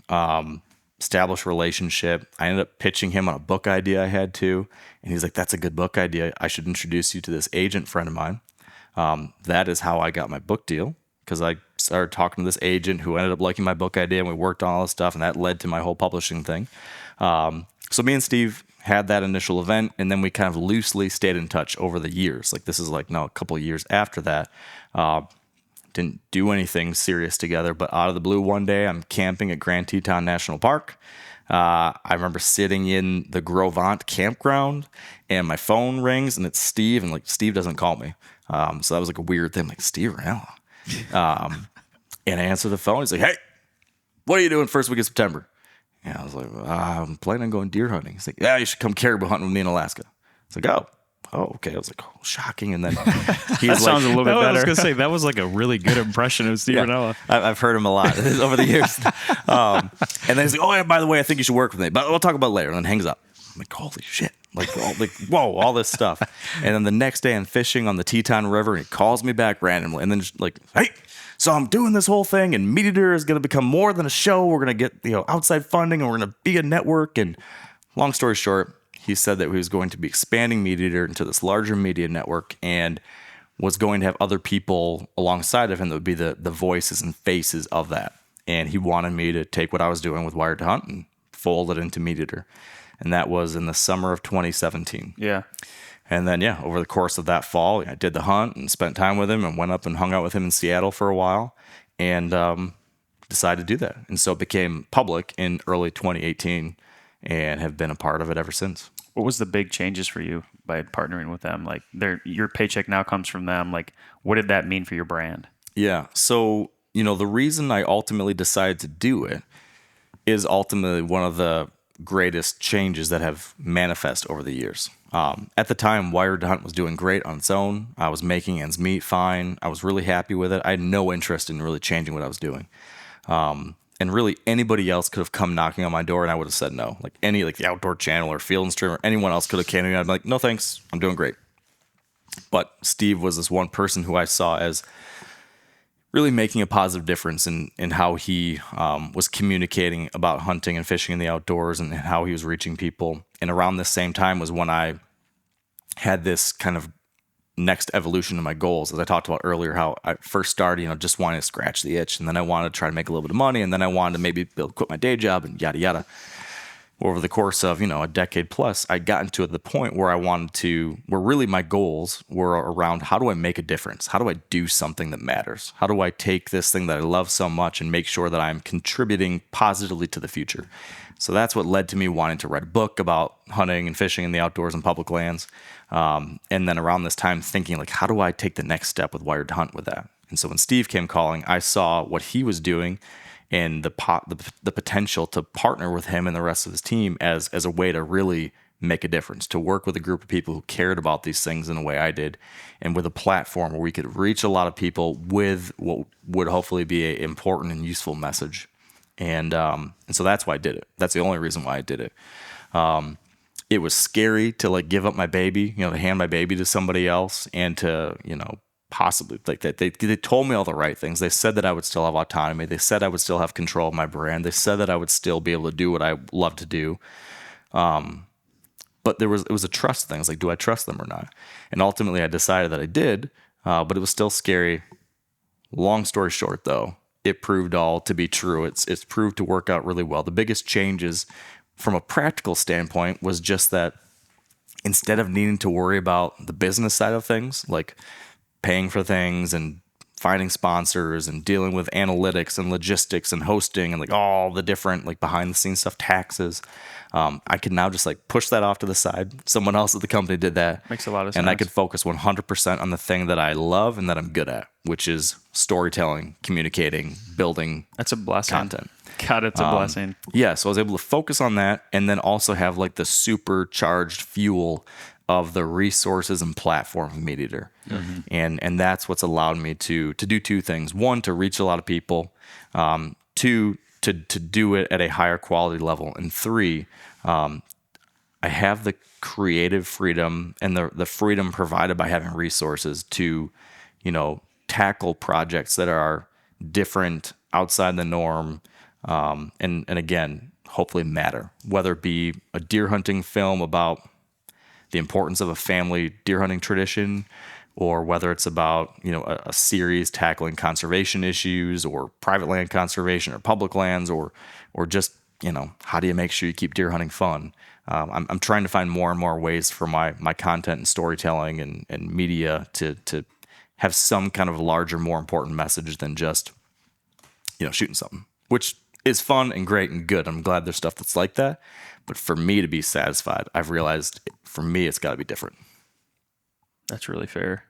Establish a relationship. I ended up pitching him on a book idea I had too. And he's like, that's a good book idea. I should introduce you to this agent friend of mine. That is how I got my book deal, because I started talking to this agent who ended up liking my book idea, and we worked on all this stuff, and that led to my whole publishing thing. So me and Steve had that initial event, and then we kind of loosely stayed in touch over the years. Like this is like now a couple of years after that. Didn't do anything serious together, but out of the blue one day, I'm camping at Grand Teton National Park. I remember sitting in the Grovant campground, and my phone rings, and it's Steve, and like Steve doesn't call me. So that was like a weird thing, like Steve Ranella. And I answered the phone. He's like, hey, what are you doing first week of September? And I was like, I'm planning on going deer hunting. He's like, yeah, you should come caribou hunting with me in Alaska. I was like, oh, okay. I was like, oh, shocking. And then that sounds a little bit better. I was going to say, that was like a really good impression of Steve Ranella. I've heard him a lot over the years. And then he's like, oh, yeah, by the way, I think you should work with me, but we'll talk about it later. And then hangs up. I'm like, holy shit. Whoa, all this stuff. And then the next day I'm fishing on the Teton River, and he calls me back randomly. And then just like, hey, so I'm doing this whole thing, and Meat Eater is going to become more than a show. We're going to get outside funding, and we're going to be a network. And long story short, he said that he was going to be expanding Meat Eater into this larger media network, and was going to have other people alongside of him that would be the voices and faces of that. And he wanted me to take what I was doing with Wired to Hunt and fold it into Meat Eater. And that was in the summer of 2017. Yeah. And then, over the course of that fall, I did the hunt and spent time with him and went up and hung out with him in Seattle for a while, and decided to do that. And so it became public in early 2018 and have been a part of it ever since. What was the big changes for you by partnering with them? Like your paycheck now comes from them. Like, what did that mean for your brand? Yeah. So, the reason I ultimately decided to do it is ultimately one of the greatest changes that have manifest over the years. At the time, Wired to Hunt was doing great on its own. I was making ends meet fine. I was really happy with it. I had no interest in really changing what I was doing. And really anybody else could have come knocking on my door and I would have said no. Like the Outdoor Channel or Field and Stream or anyone else could have came to me and I'd be like, no thanks, I'm doing great. But Steve was this one person who I saw as really making a positive difference in how he was communicating about hunting and fishing in the outdoors and how he was reaching people. And around this same time was when I had this kind of next evolution of my goals. As I talked about earlier, how I first started, just wanting to scratch the itch. And then I wanted to try to make a little bit of money. And then I wanted to maybe quit my day job and yada, yada. Over the course of, a decade plus, I got into the point where where really my goals were around how do I make a difference? How do I do something that matters? How do I take this thing that I love so much and make sure that I'm contributing positively to the future? So that's what led to me wanting to write a book about hunting and fishing in the outdoors and public lands. And then around this time thinking, like, how do I take the next step with Wired to Hunt with that? And so when Steve came calling, I saw what he was doing and the potential to partner with him and the rest of his team as a way to really make a difference, to work with a group of people who cared about these things in the way I did, and with a platform where we could reach a lot of people with what would hopefully be an important and useful message. And so that's why I did it. That's the only reason why I did it. It was scary to give up my baby, to hand my baby to somebody else and to, possibly they told me all the right things. They said that I would still have autonomy. They said I would still have control of my brand. They said that I would still be able to do what I love to do. But it was a trust thing. It's like, do I trust them or not? And ultimately I decided that I did, but it was still scary. Long story short though, it proved all to be true. It's proved to work out really well. The biggest changes from a practical standpoint was just that instead of needing to worry about the business side of things, like paying for things and finding sponsors and dealing with analytics and logistics and hosting and like all the different like behind the scenes stuff, taxes, I can now just like push that off to the side. Someone else at the company did that. Makes a lot of sense. And I could focus 100% on the thing that I love and that I'm good at, which is storytelling, communicating, building. That's a blessing. Content. God, it's a blessing. Yeah, so I was able to focus on that and then also have like the supercharged fuel of the resources and platform of MeatEater. And that's what's allowed me to do two things. One, to reach a lot of people. Two, to do it at a higher quality level. And three, I have the creative freedom and the freedom provided by having resources to, tackle projects that are different, outside the norm, and again, hopefully matter. Whether it be a deer hunting film about the importance of a family deer hunting tradition, or whether it's about, a series tackling conservation issues or private land conservation or public lands, or just, how do you make sure you keep deer hunting fun? I'm trying to find more and more ways for my content and storytelling and media to have some kind of larger, more important message than just, shooting something, which is fun and great and good. I'm glad there's stuff that's like that. But for me to be satisfied, I've realized for me, it's got to be different. That's really fair.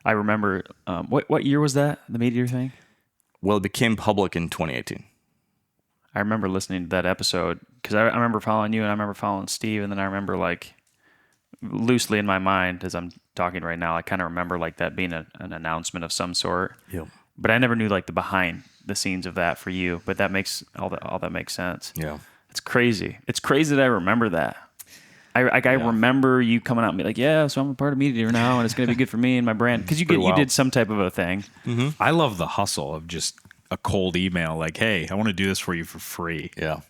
I remember, what year was that, the MeatEater thing? Well, it became public in 2018. I remember listening to that episode because I remember following you and I remember following Steve. And then I remember like loosely in my mind as I'm talking right now, I kind of remember like that being an announcement of some sort. Yep. But I never knew like the behind the scenes of that for you. But that makes all that makes sense. Yeah. It's crazy. It's crazy that I remember that. I remember you coming out and be like, yeah, so I'm a part of MeatEater now, and it's going to be good for me and my brand. Because you did some type of a thing. Mm-hmm. I love the hustle of just a cold email like, hey, I want to do this for you for free. Yeah.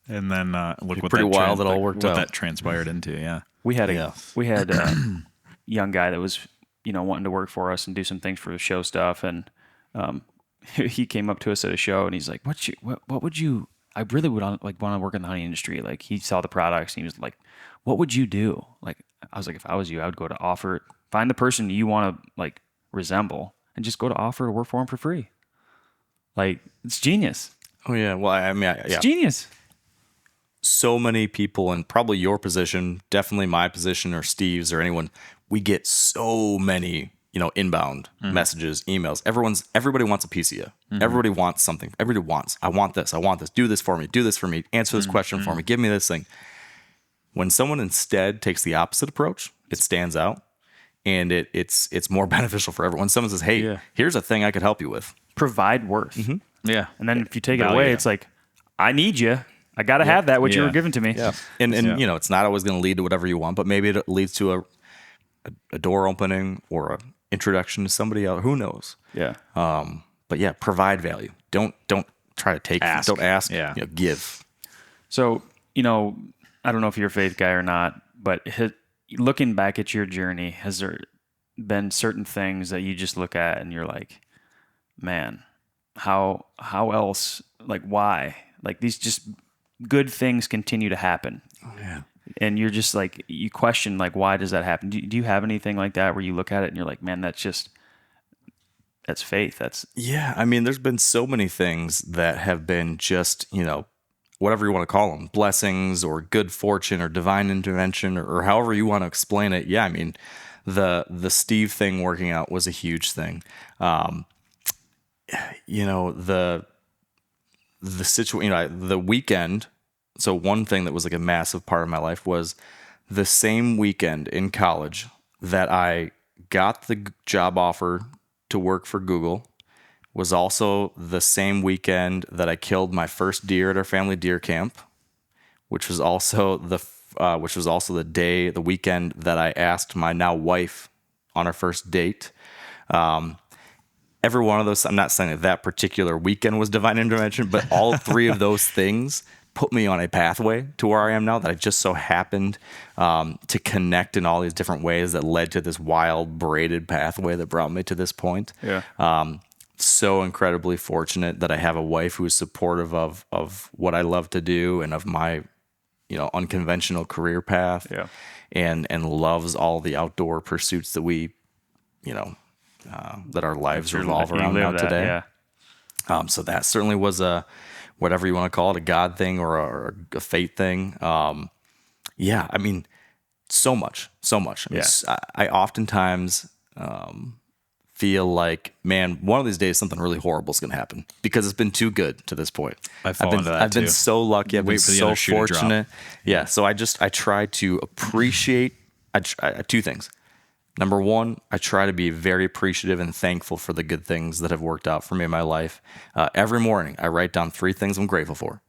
And then look what pretty wild it all worked out. That transpired into, yeah. We had a young guy that was, wanting to work for us and do some things for the show stuff, and he came up to us at a show and he's like, what would you? I really would want to work in the hunting industry. Like he saw the products and he was like, what would you do? Like I was like, if I was you, I would go to offer, find the person you want to like resemble and just go to offer to work for them for free. Like it's genius. Oh yeah. Well, It's genius. So many people in probably your position, definitely my position or Steve's or anyone, we get so many, inbound messages, emails. Everybody wants a piece of you. Everybody wants something. Everybody wants, I want this. Do this for me. Answer this question for me. Give me this thing. When someone instead takes the opposite approach, it stands out and it's more beneficial for everyone. When someone says, hey, here's a thing I could help you with. Provide worth. Yeah. And then if you take it away, it's like, I need you. I got to have that, what you were giving to me. Yeah. And it's not always going to lead to whatever you want, but maybe it leads to a door opening or a introduction to somebody else. Who knows? Yeah. But yeah, provide value. Don't try to take. Ask. Don't ask. Yeah. Give. So I don't know if you're a faith guy or not, but looking back at your journey, has there been certain things that you just look at and you're like, man, how else? Like why? Like these just good things continue to happen. Oh yeah. And you're just like, you question, like, why does that happen? Do you have anything like that where you look at it and you're like, man, that's faith. Yeah. I mean, there's been so many things that have been just, whatever you want to call them, blessings or good fortune or divine intervention or however you want to explain it. Yeah. I mean, the Steve thing working out was a huge thing. The situation, the weekend. So one thing that was like a massive part of my life was the same weekend in college that I got the job offer to work for Google was also the same weekend that I killed my first deer at our family deer camp, which was also the weekend that I asked my now wife on our first date. Every one of those, I'm not saying that particular weekend was divine intervention, but all three of those things put me on a pathway to where I am now that I just so happened to connect in all these different ways that led to this wild braided pathway that brought me to this point. Yeah. So incredibly fortunate that I have a wife who is supportive of what I love to do and of my unconventional career path. Yeah. And loves all the outdoor pursuits that we, that our lives revolve around now today. Yeah. So that certainly was whatever you want to call it, a God thing or a fate thing. Yeah, I mean, so much. I mean, I oftentimes feel like, man, one of these days something really horrible is going to happen because it's been too good to this point. I've been so lucky. I've been so fortunate. Yeah. So I try to appreciate two things. Number one, I try to be very appreciative and thankful for the good things that have worked out for me in my life. Every morning, I write down 3 things I'm grateful for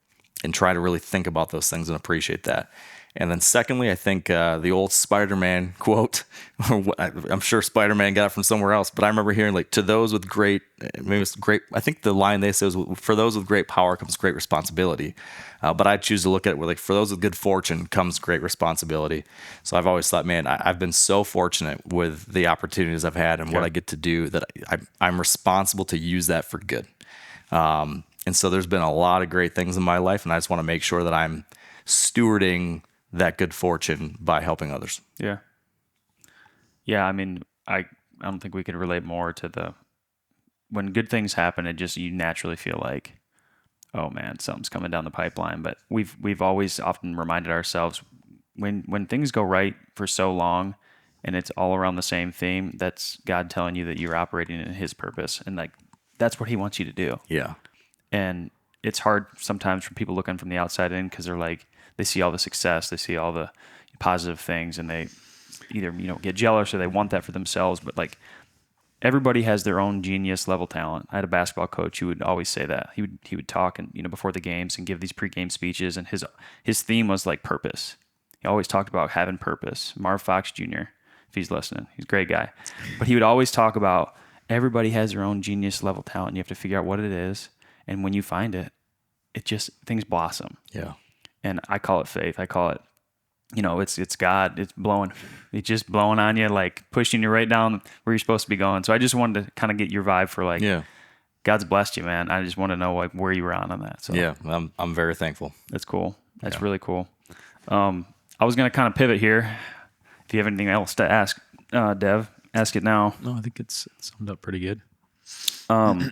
and try to really think about those things and appreciate that. And then secondly, I think the old Spider-Man quote, I'm sure Spider-Man got it from somewhere else, but I remember hearing like, to those with great, maybe it's great, I think the line they say was, for those with great power comes great responsibility. But I choose to look at it where like, for those with good fortune comes great responsibility. So I've always thought, man, I've been so fortunate with the opportunities I've had and what I get to do that I'm responsible to use that for good. And so there's been a lot of great things in my life, and I just want to make sure that I'm stewarding that good fortune by helping others. Yeah. Yeah. I mean, I don't think we could relate more to when good things happen, you naturally feel like, oh man, something's coming down the pipeline. But we've always often reminded ourselves when things go right for so long and it's all around the same theme, that's God telling you that you're operating in his purpose. And like, that's what he wants you to do. Yeah. And it's hard sometimes for people looking from the outside in because they're like, they see all the success, they see all the positive things, and they either get jealous or they want that for themselves. But like everybody has their own genius level talent. I had a basketball coach who would always say that he would talk and before the games and give these pregame speeches, and his theme was like purpose. He always talked about having purpose. Marv Fox Jr., if he's listening, he's a great guy, but he would always talk about everybody has their own genius level talent. And you have to figure out what it is, and when you find it, things blossom. Yeah. And I call it faith. I call it, it's God. It's just blowing on you, like pushing you right down where you're supposed to be going. So I just wanted to kind of get your vibe for like, God's blessed you, man. I just want to know like where you were on that. So yeah, I'm very thankful. That's cool. That's really cool. I was going to kind of pivot here. If you have anything else to ask, Dev, ask it now. No, I think it's summed up pretty good. Well,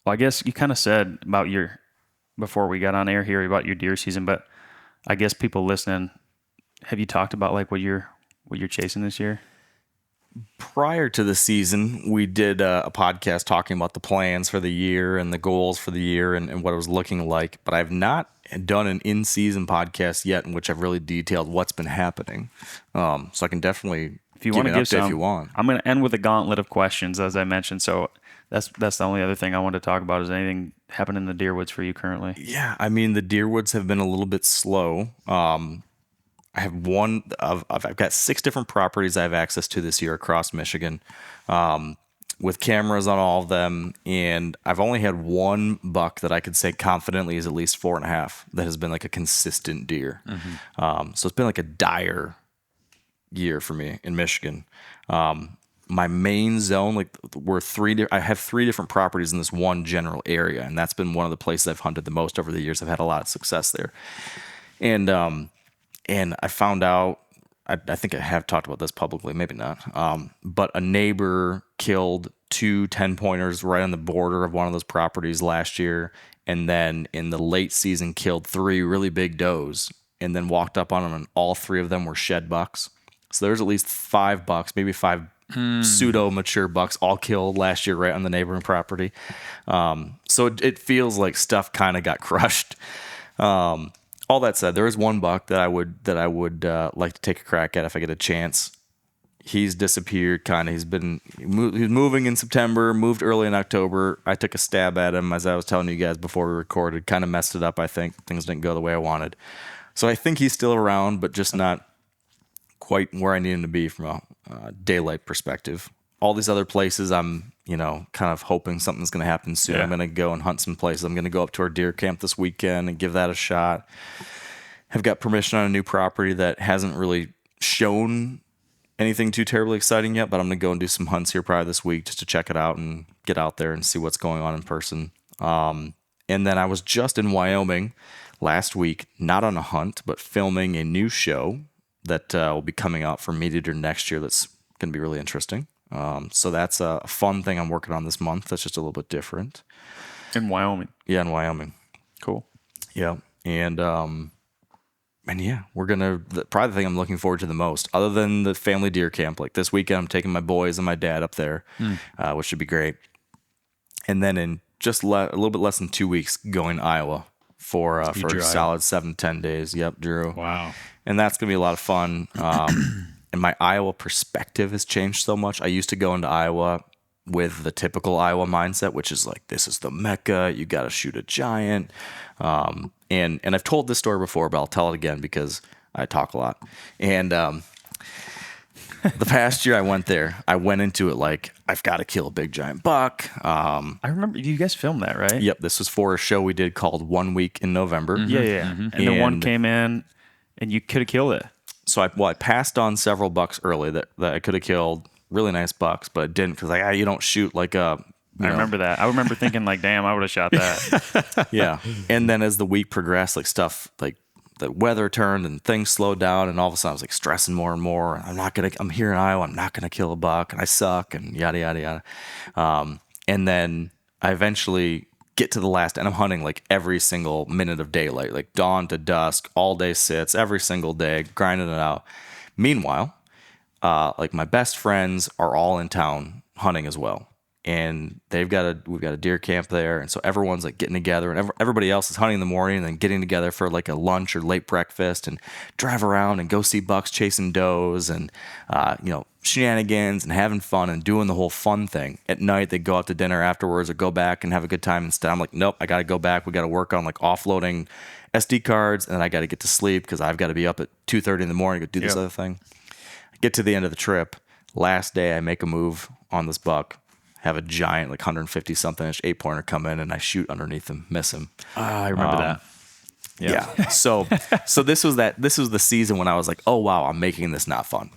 I guess you kind of said about before we got on air here about your deer season, but I guess people listening, have you talked about like what you're chasing this year? Prior to the season, we did a podcast talking about the plans for the year and the goals for the year and what it was looking like, but I've not done an in-season podcast yet in which I've really detailed what's been happening. So I can definitely if you want to give some, if you want. I'm going to end with a gauntlet of questions, as I mentioned. So that's the only other thing I wanted to talk about. Is anything happening in the deer woods for you currently? Yeah, I mean the deer woods have been a little bit slow. I have I've got 6 different properties I have access to this year across Michigan, with cameras on all of them, and I've only had one buck that I could say confidently is at least 4.5 that has been like a consistent deer. Mm-hmm. So it's been like a dire year for me in Michigan. My main zone, like I have 3 different properties in this one general area, and that's been one of the places I've hunted the most over the years. I've had a lot of success there, and I found out, I think I have talked about this publicly, maybe not, but a neighbor killed 2 10-pointers right on the border of one of those properties last year, and then in the late season killed 3 really big does, and then walked up on them, and all 3 of them were shed bucks. So there's at least 5 bucks, maybe 5 pseudo-mature bucks, all killed last year right on the neighboring property. So it feels like stuff kind of got crushed. All that said, there is one buck that I would like to take a crack at if I get a chance. He's disappeared, kind of. He was moving in September, moved early in October. I took a stab at him, as I was telling you guys before we recorded. Kind of messed it up, I think. Things didn't go the way I wanted. So I think he's still around, but just not quite where I need him to be from a daylight perspective. All these other places, I'm kind of hoping something's going to happen soon. Yeah. I'm going to go and hunt some places. I'm going to go up to our deer camp this weekend and give that a shot. Have got permission on a new property that hasn't really shown anything too terribly exciting yet, but I'm going to go and do some hunts here probably this week just to check it out and get out there and see what's going on in person. And then I was just in Wyoming last week, not on a hunt, but filming a new show that will be coming out for Meat Eater next year. That's going to be really interesting. So that's a fun thing I'm working on this month. That's just a little bit different. In Wyoming. Yeah, in Wyoming. Cool. Yeah, and yeah, we're gonna probably the thing I'm looking forward to the most, other than the family deer camp. Like this weekend, I'm taking my boys and my dad up there, which should be great. And then in just a little bit less than 2 weeks, going to Iowa for a solid 7-10 days. Yep, Drew. Wow. And that's gonna be a lot of fun. And my Iowa perspective has changed so much. I used to go into Iowa with the typical Iowa mindset, which is like, this is the Mecca, you got to shoot a giant. And I've told this story before, but I'll tell it again because I talk a lot. And the past year I went there, I went into it like, I've got to kill a big giant buck. I remember you guys filmed that, right? Yep, this was for a show we did called 1 Week in November. Mm-hmm. Yeah. Mm-hmm. And the one came in and you could have killed it. So I passed on several bucks early that I could have killed, really nice bucks, but I didn't because you don't shoot like a. I remember that. I remember thinking like, damn, I would have shot that. Yeah. And then as the week progressed, like stuff like the weather turned and things slowed down, and all of a sudden I was like stressing more and more. I'm here in Iowa. I'm not gonna kill a buck, and I suck, and yada yada yada. And then I eventually get to the last, and I'm hunting like every single minute of daylight, like dawn to dusk, all day sits, every single day, grinding it out. Meanwhile, like my best friends are all in town hunting as well. And we've got a deer camp there. And so everyone's like getting together, and everybody else is hunting in the morning and then getting together for like a lunch or late breakfast and drive around and go see bucks chasing does and, shenanigans and having fun and doing the whole fun thing. At night, they go out to dinner afterwards or go back and have a good time instead. I'm like, nope, I got to go back. We got to work on like offloading SD cards, and then I got to get to sleep because I've got to be up at 2:30 in the morning to do this other thing. I get to the end of the trip. Last day, I make a move on this buck. Have a giant, like 150 something inch 8-pointer come in, and I shoot underneath him, miss him. I remember that. Yeah. So this was the season when I was like, oh wow, I'm making this not fun.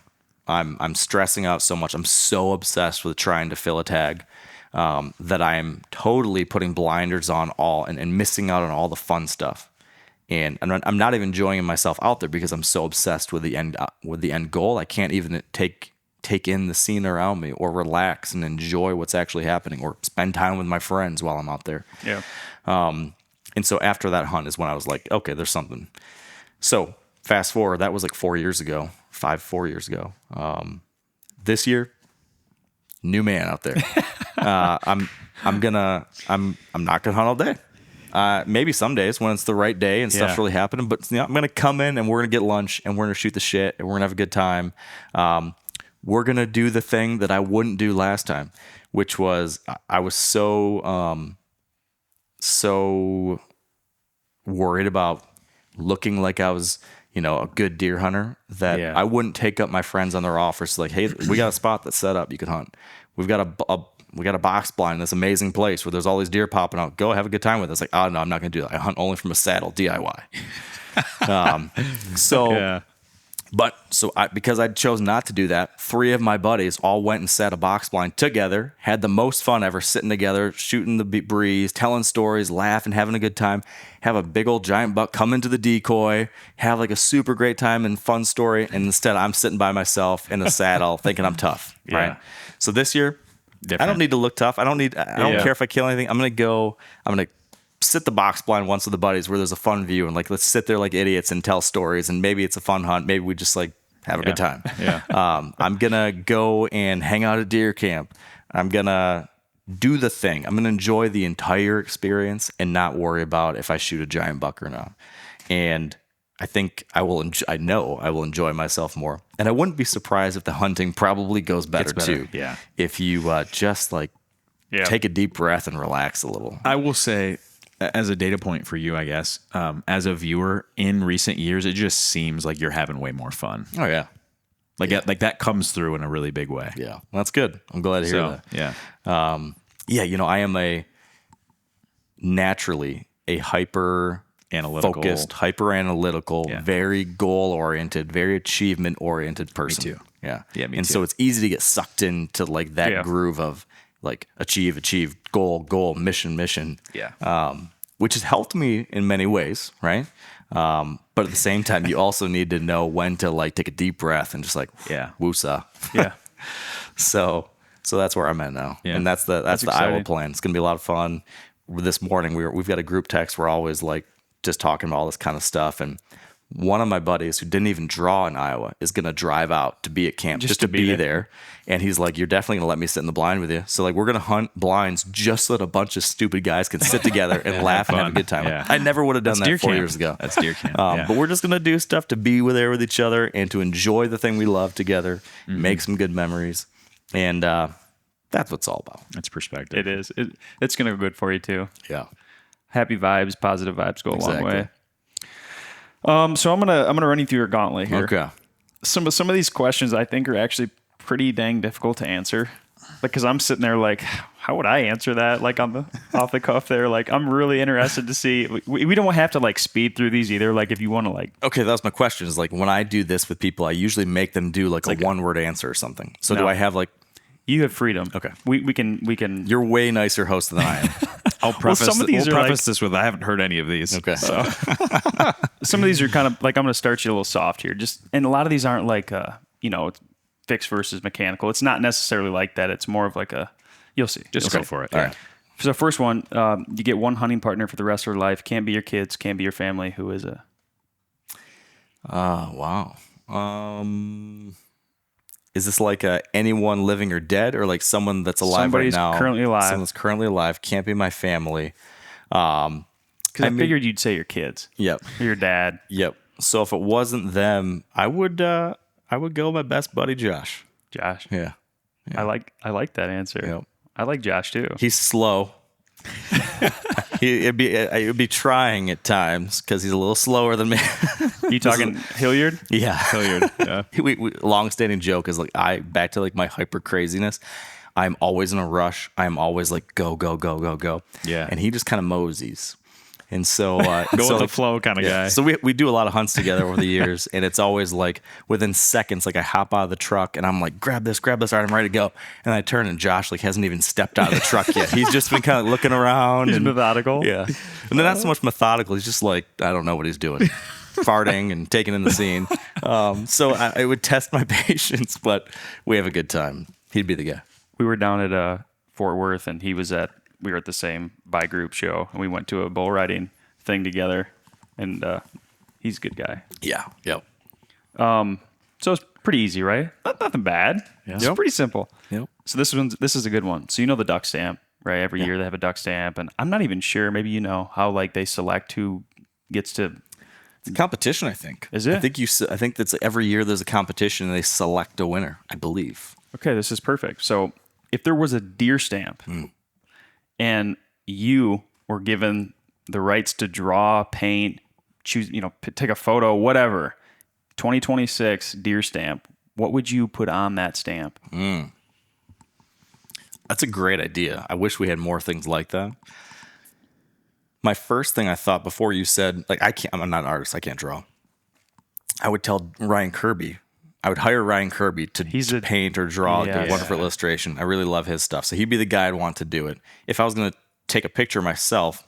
I'm stressing out so much. I'm so obsessed with trying to fill a tag that I am totally putting blinders on all and missing out on all the fun stuff. And I'm not even enjoying myself out there because I'm so obsessed with the end goal. I can't even take in the scene around me or relax and enjoy what's actually happening or spend time with my friends while I'm out there. Yeah. And so after that hunt is when I was like, okay, there's something. So fast forward, that was like 4 years ago. This year, new man out there. I'm not gonna hunt all day. Maybe some days when it's the right day and stuff's really happening, but I'm gonna come in and we're gonna get lunch and we're gonna shoot the shit and we're gonna have a good time. We're gonna do the thing that I wouldn't do last time, which was I was so worried about looking like I was, a good deer hunter that I wouldn't take up my friends on their offers. Like, hey, we got a spot that's set up. You can hunt. We've got a box blind in this amazing place where there's all these deer popping out. Go have a good time with us. Like, oh no, I'm not going to do that. I hunt only from a saddle, DIY. Because I chose not to do that, 3 of my buddies all went and set a box blind together, had the most fun ever sitting together, shooting the breeze, telling stories, laughing, having a good time, have a big old giant buck come into the decoy, have like a super great time and fun story. And instead I'm sitting by myself in a saddle thinking I'm tough. Right. So this year, I don't need to look tough. I don't care if I kill anything. I'm going to sit the box blind once with the buddies where there's a fun view and like let's sit there like idiots and tell stories, and maybe it's a fun hunt, maybe we just like have a good time. I'm gonna go and hang out at deer camp. I'm gonna do the thing. I'm gonna enjoy the entire experience and not worry about if I shoot a giant buck or not. And I think I know I will enjoy myself more, and I wouldn't be surprised if the hunting probably goes better too. If you just like take a deep breath and relax a little. I will say, as a data point for you, I guess, as a viewer in recent years, it just seems like you're having way more fun. Oh yeah. Like that comes through in a really big way. Yeah. Well, that's good. I'm glad to hear that. Yeah. I am naturally a hyper-focused, hyper-analytical, very goal-oriented, very achievement-oriented person. Me too. Yeah. Yeah, me and too. so it's easy to get sucked into like that groove of like achieve, goal, mission. Yeah. which has helped me in many ways, right? But at the same time, you also need to know when to like take a deep breath and just like woosah. Yeah. So that's where I'm at now, Yeah. and that's the exciting. Iowa plan. It's gonna be a lot of fun. This morning we've got a group text. We're always like just talking about all this kind of stuff, and one of my buddies who didn't even draw in Iowa is gonna drive out to be at camp just to be there. And he's like, "You're definitely gonna let me sit in the blind with you." So like we're gonna hunt blinds just so that a bunch of stupid guys can sit together and laugh and have a good time. Yeah. I never would have done that 4 camp. years ago. That's deer camp. But we're just gonna do stuff to be there with each other and to enjoy the thing we love together, make some good memories, and that's what it's all about. That's perspective. It is. It's going to go good for you too. Yeah. Happy vibes, positive vibes go a long Exactly. way. So I'm gonna run you through your gauntlet here. Okay. Some of these questions I think are actually pretty dang difficult to answer, because I'm sitting there like, how would I answer that? Like off the cuff there. Like I'm really interested to see. We don't have to like speed through these either. Like if you want to like. Okay, that was my question. Is like when I do this with people, I usually make them do like a one-word answer or something. So do No. I have like? You have freedom. Okay. We can. You're way nicer host than I am. I'll preface, some of these we'll are preface this with I haven't heard any of these. Okay. Some of these are kind of like, I'm going to start you a little soft here. And a lot of these aren't like it's fixed versus mechanical. It's not necessarily like that. It's more of like you'll see. Just go for it. All right. So first one, you get one hunting partner for the rest of your life. Can't be your kids. Can't be your family. Who is it? Wow. Is this like anyone living or dead, or like someone that's alive Somebody's right now? currently alive. Someone that's currently alive. Can't be my family. Because I figured you'd say your kids. Yep. Or your dad. Yep. So if it wasn't them, I would go with my best buddy Josh. Josh. Yeah. I like that answer. Yep. I like Josh too. He's slow. It'd be trying at times because he's a little slower than me. You talking Hilliard? Yeah. Hilliard. Yeah. Long-standing joke is like back to like my hyper craziness. I'm always in a rush. I'm always like go go go go go. Yeah. And he just kind of moseys. And so Go with the flow kind of guy. So we do a lot of hunts together over the years, and it's always like within seconds, like I hop out of the truck and I'm like, grab this. All right, I'm ready to go. And I turn and Josh like hasn't even stepped out of the truck yet. He's just been kind of looking around. He's and, methodical. Yeah. And then not so much methodical. He's just like, I don't know what he's doing. Farting and taking in the scene. So I would test my patience, but we have a good time. He'd be the guy. We were down at Fort Worth, and we were at the same by group show, and we went to a bull riding thing together, and he's a good guy. Yeah. Yep. So it's pretty easy, right? Nothing bad. Yeah. It's pretty simple. Yep. So this is a good one. So you know the duck stamp, right? Every year they have a duck stamp, and I'm not even sure. Maybe you know how like they select who gets to. It's a competition, I think. Is it? I think that's every year there's a competition and they select a winner, I believe. Okay, this is perfect. So if there was a deer stamp, and you were given the rights to draw, paint, choose, take a photo, whatever, 2026 deer stamp, what would you put on that stamp? That's a great idea. I wish we had more things like that. My first thing I thought before you said, like, I'm not an artist. I can't draw. I would tell Ryan Kirby. I would hire Ryan Kirby to paint or draw a wonderful illustration. I really love his stuff. So he'd be the guy I'd want to do it. If I was going to take a picture myself,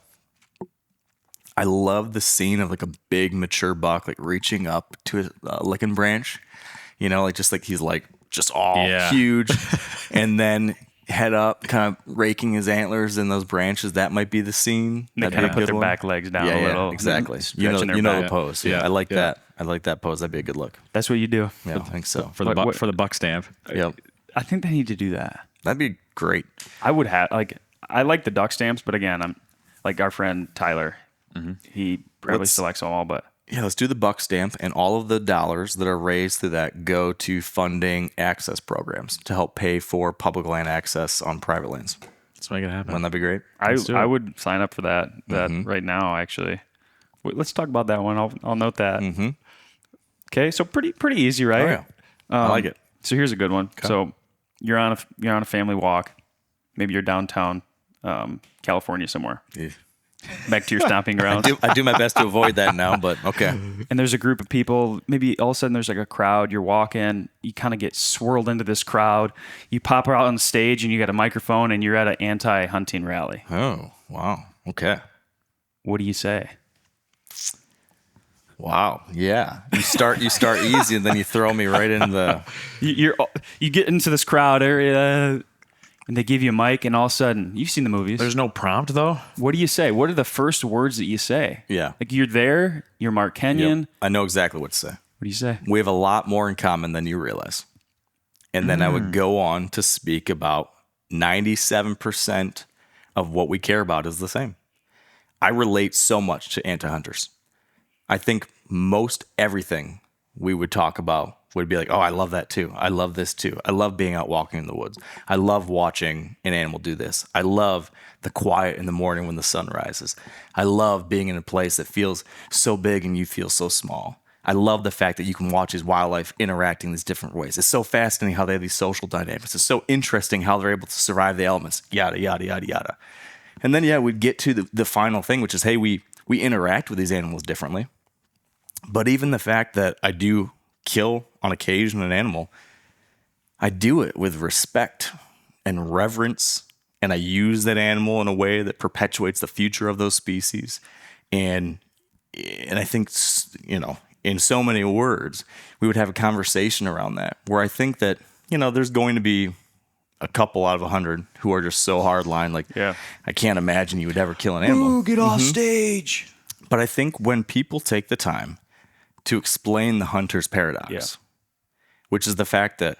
I love the scene of like a big mature buck, like reaching up to a licking branch, like just like he's like just all huge. And then head up, kind of raking his antlers in those branches. That might be the scene. They kind of put their back legs down a little. Exactly. You know the pose. Yeah, I like that. I like that pose. That'd be a good look. That's what you do. Yeah, I think so. For the buck stamp. Yep. I think they need to do that. That'd be great. I would have I like the duck stamps, but again, I'm like our friend Tyler. He probably selects them all, but yeah, let's do the buck stamp, and all of the dollars that are raised through that go to funding access programs to help pay for public land access on private lands. Let's make it happen. Wouldn't that be great? I would sign up for that right now. Actually, let's talk about that one. I'll note that. Okay, so pretty easy, right? Oh, yeah. I like it. So here's a good one. Okay. So you're on a family walk. Maybe you're downtown California somewhere. Yeah. Back to your stomping grounds. I do my best to avoid that now, but okay. And there's a group of people. Maybe all of a sudden there's like a crowd. You're walking. You kind of get swirled into this crowd. You pop out on the stage and you got a microphone and you're at an anti-hunting rally. Oh, wow. Okay. what do you say? Wow. Yeah. You start easy and then you throw me right in the. You get into this crowd area and they give you a mic and all of a sudden you've seen the movies. There's no prompt though. What do you say? What are the first words that you say? Yeah. Like you're there. You're Mark Kenyon. Yep. I know exactly what to say. What do you say? We have a lot more in common than you realize. And then I would go on to speak about 97% of what we care about is the same. I relate so much to anti-hunters. I think most everything we would talk about would be like, oh, I love that too. I love this too. I love being out walking in the woods. I love watching an animal do this. I love the quiet in the morning when the sun rises. I love being in a place that feels so big and you feel so small. I love the fact that you can watch these wildlife interacting these different ways. It's so fascinating how they have these social dynamics. It's so interesting how they're able to survive the elements, yada, yada, yada, yada. And then, yeah, we'd get to the final thing, which is, hey, we interact with these animals differently. But even the fact that I do kill on occasion an animal, I do it with respect and reverence, and I use that animal in a way that perpetuates the future of those species. And I think, in so many words, we would have a conversation around that, where I think that, there's going to be a couple out of 100 who are just so hardline, like, yeah, I can't imagine you would ever kill an animal. Ooh, get off stage. But I think when people take the time to explain the hunter's paradox, which is the fact that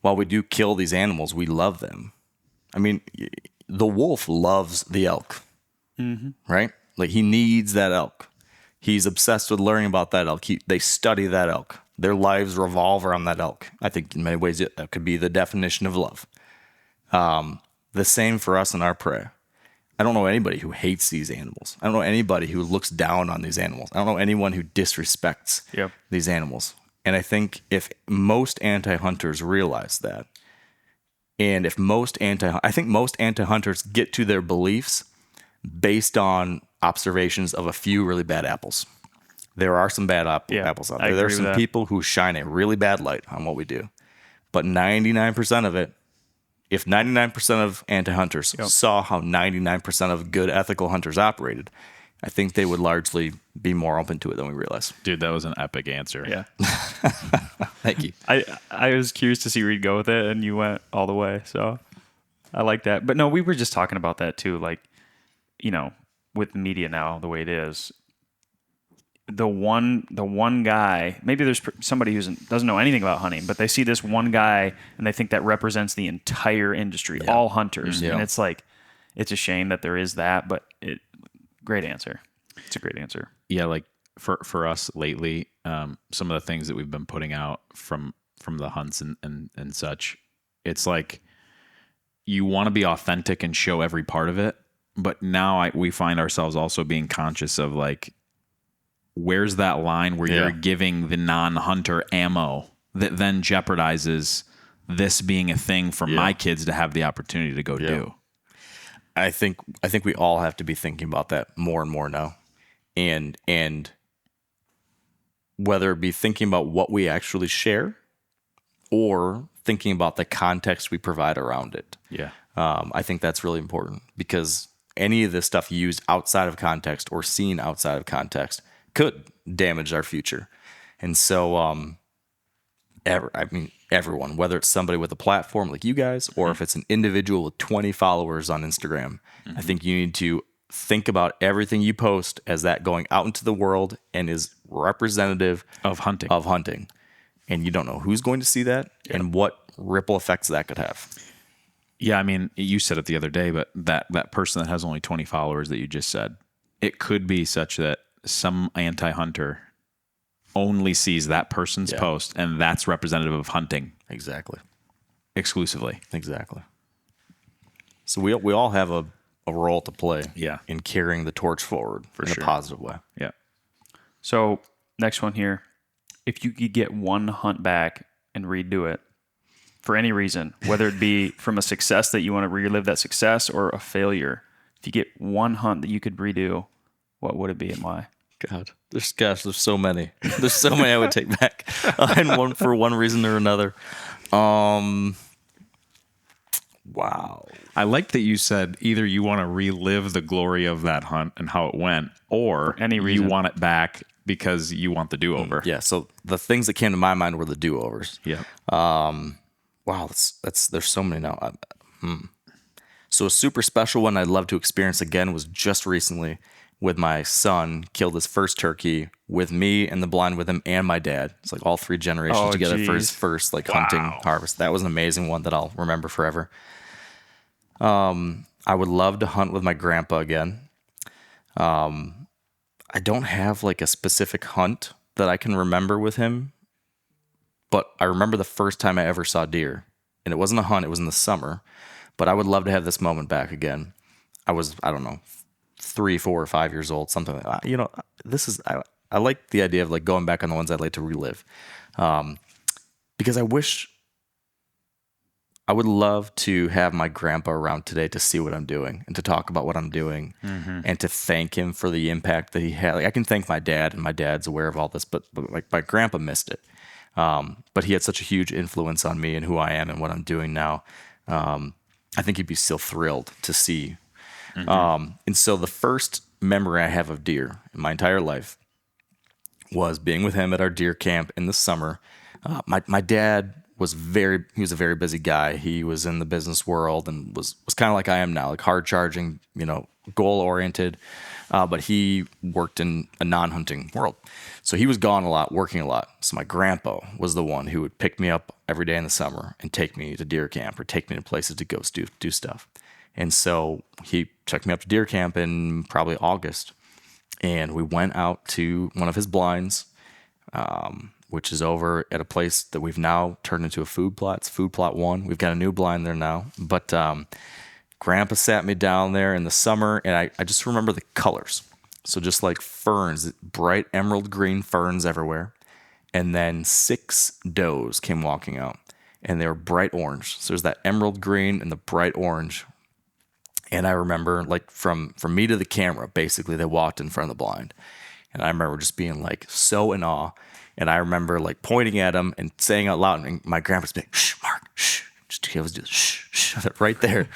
while we do kill these animals, we love them. I mean, the wolf loves the elk, right? Like he needs that elk. He's obsessed with learning about that elk. They study that elk. Their lives revolve around that elk. I think in many ways that could be the definition of love. The same for us in our prey. I don't know anybody who hates these animals. I don't know anybody who looks down on these animals. I don't know anyone who disrespects these animals. And I think if most anti-hunters realize that, and if I think most anti-hunters get to their beliefs based on observations of a few really bad apples. There are some bad apples out there. There are some people who shine a really bad light on what we do. But 99% of it, if 99% of anti-hunters saw how 99% of good ethical hunters operated, I think they would largely be more open to it than we realize. Dude, that was an epic answer. Yeah. Thank you. I was curious to see where you'd go with it, and you went all the way. So I like that. But no, we were just talking about that too. Like, with the media now, the way it is, the one guy, maybe there's somebody who doesn't know anything about hunting, but they see this one guy and they think that represents the entire industry, all hunters. And it's like, it's a shame that there is that, but great answer. It's a great answer. Yeah. Like for us lately, some of the things that we've been putting out from the hunts and such, it's like you want to be authentic and show every part of it. But now we find ourselves also being conscious of like, where's that line where you're giving the non-hunter ammo that then jeopardizes this being a thing for my kids to have the opportunity to go do? I think we all have to be thinking about that more and more now. And whether it be thinking about what we actually share or thinking about the context we provide around it. Yeah. I think that's really important because any of this stuff used outside of context or seen outside of context could damage our future. And so, everyone, whether it's somebody with a platform like you guys, or if it's an individual with 20 followers on Instagram, I think you need to think about everything you post as that going out into the world and is representative of hunting. And you don't know who's going to see that and what ripple effects that could have. Yeah, I mean, you said it the other day, but that person that has only 20 followers that you just said, it could be such that some anti-hunter only sees that person's post, and that's representative of hunting. Exactly. Exclusively. Exactly. So we all have a role to play in carrying the torch forward in a positive way. Yeah. So next one here. If you could get one hunt back and redo it for any reason, whether it be from a success that you want to relive that success or a failure, if you get one hunt that you could redo, what would it be and why? God, there's so many. There's so many I would take back, and one for one reason or another. Wow. I liked that you said either you want to relive the glory of that hunt and how it went, or any you reason. want it back because you want the do-over. Yeah. So the things that came to my mind were the do-overs. Yeah. Wow. That's there's so many now. So a super special one I'd love to experience again was just recently with my son, killed his first turkey with me in the blind with him and my dad. It's like all 3 generations together for his first like hunting harvest. That was an amazing one that I'll remember forever. I would love to hunt with my grandpa again. I don't have like a specific hunt that I can remember with him, but I remember the first time I ever saw deer, and it wasn't a hunt, it was in the summer, but I would love to have this moment back again. I don't know, 3, 4, or 5 years old, something like that. You know, I like the idea of like going back on the ones I'd like to relive. Because I would love to have my grandpa around today to see what I'm doing and to talk about what I'm doing and to thank him for the impact that he had. Like I can thank my dad, and my dad's aware of all this, but like my grandpa missed it. But he had such a huge influence on me and who I am and what I'm doing now. I think he'd be still thrilled to see. And so the first memory I have of deer in my entire life was being with him at our deer camp in the summer. My dad he was a very busy guy. He was in the business world and was kind of like I am now, like hard charging, you know, goal oriented. But he worked in a non-hunting world. So he was gone a lot, working a lot. So my grandpa was the one who would pick me up every day in the summer and take me to deer camp or take me to places to go do stuff. And so he took me up to deer camp in probably August. And we went out to one of his blinds, which is over at a place that we've now turned into a food plot. It's Food Plot 1. We've got a new blind there now. But Grandpa sat me down there in the summer, and I just remember the colors. So just like ferns, bright emerald green ferns everywhere. And then 6 does came walking out, and they were bright orange. So there's that emerald green and the bright orange. And I remember, like, from me to the camera, basically, they walked in front of the blind. And I remember just being, like, so in awe. And I remember, like, pointing at them and saying out loud, and my grandpa's like, shh, Mark, shh. Just he always do shh, shh, right there.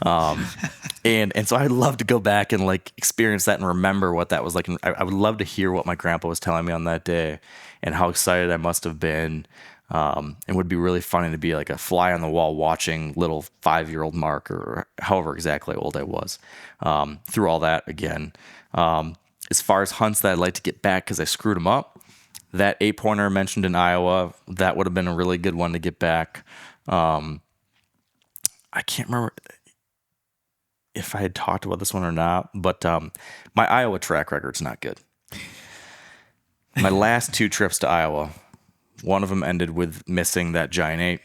And so I'd love to go back and, like, experience that and remember what that was like. And I would love to hear what my grandpa was telling me on that day and how excited I must have been. It would be really funny to be like a fly on the wall watching little 5-year-old Mark, or however exactly old I was, through all that again. As far as hunts that I'd like to get back because I screwed them up, that 8-pointer I mentioned in Iowa, that would have been a really good one to get back. I can't remember if I had talked about this one or not, but my Iowa track record's not good. My last 2 trips to Iowa, one of them ended with missing that giant 8.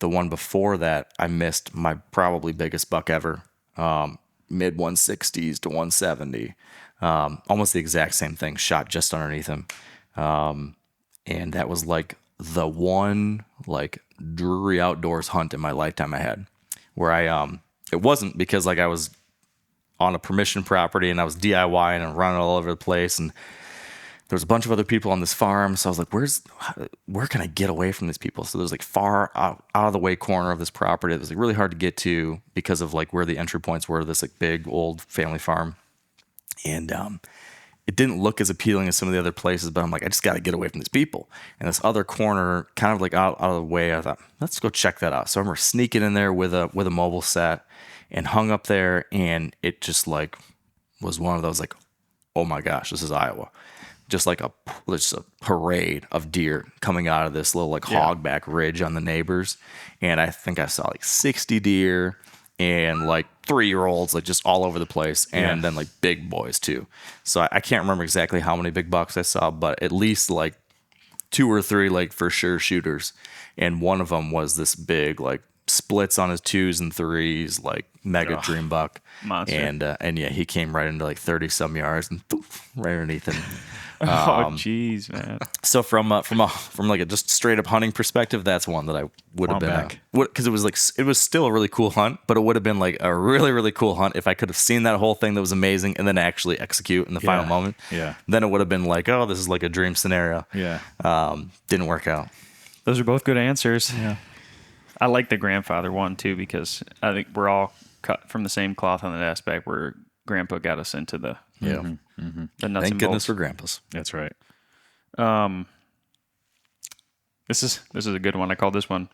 The one before that, I missed my probably biggest buck ever, mid 160s to 170. Almost the exact same thing, shot just underneath him. And that was like the one like Drury outdoors hunt in my lifetime I had, where it wasn't because like I was on a permission property and I was DIYing and running all over the place, and there was a bunch of other people on this farm. So I was like, where can I get away from these people? So there's like far out of the way corner of this property. It was like really hard to get to because of like where the entry points were, this like big old family farm. And it didn't look as appealing as some of the other places, but I'm like, I just got to get away from these people. And this other corner, kind of like out of the way, I thought, let's go check that out. So I remember sneaking in there with a mobile set and hung up there, and it just like was one of those like, oh my gosh, this is Iowa. Just like a parade of deer coming out of this little like hogback ridge on the neighbors. And I think I saw like 60 deer and like 3-year-olds like just all over the place, and then like big boys too. So I can't remember exactly how many big bucks I saw, but at least like 2 or 3 like for sure shooters. And one of them was this big like splits on his 2s and 3s like mega dream buck monster. And yeah, he came right into like 30 some yards and poof, right underneath him. Oh jeez, man. So from like a just straight up hunting perspective, that's one that I would have been because it was like it was still a really cool hunt, but it would have been like a really really cool hunt if I could have seen that whole thing that was amazing and then actually execute in the final moment. Yeah. Then it would have been like, oh, this is like a dream scenario. Yeah. Didn't work out. Those are both good answers. Yeah. I like the grandfather one too because I think we're all cut from the same cloth on that aspect where Grandpa got us into the Yeah. the nuts Thank and goodness bolts. for grandpas. That's right. This is a good one. I call this one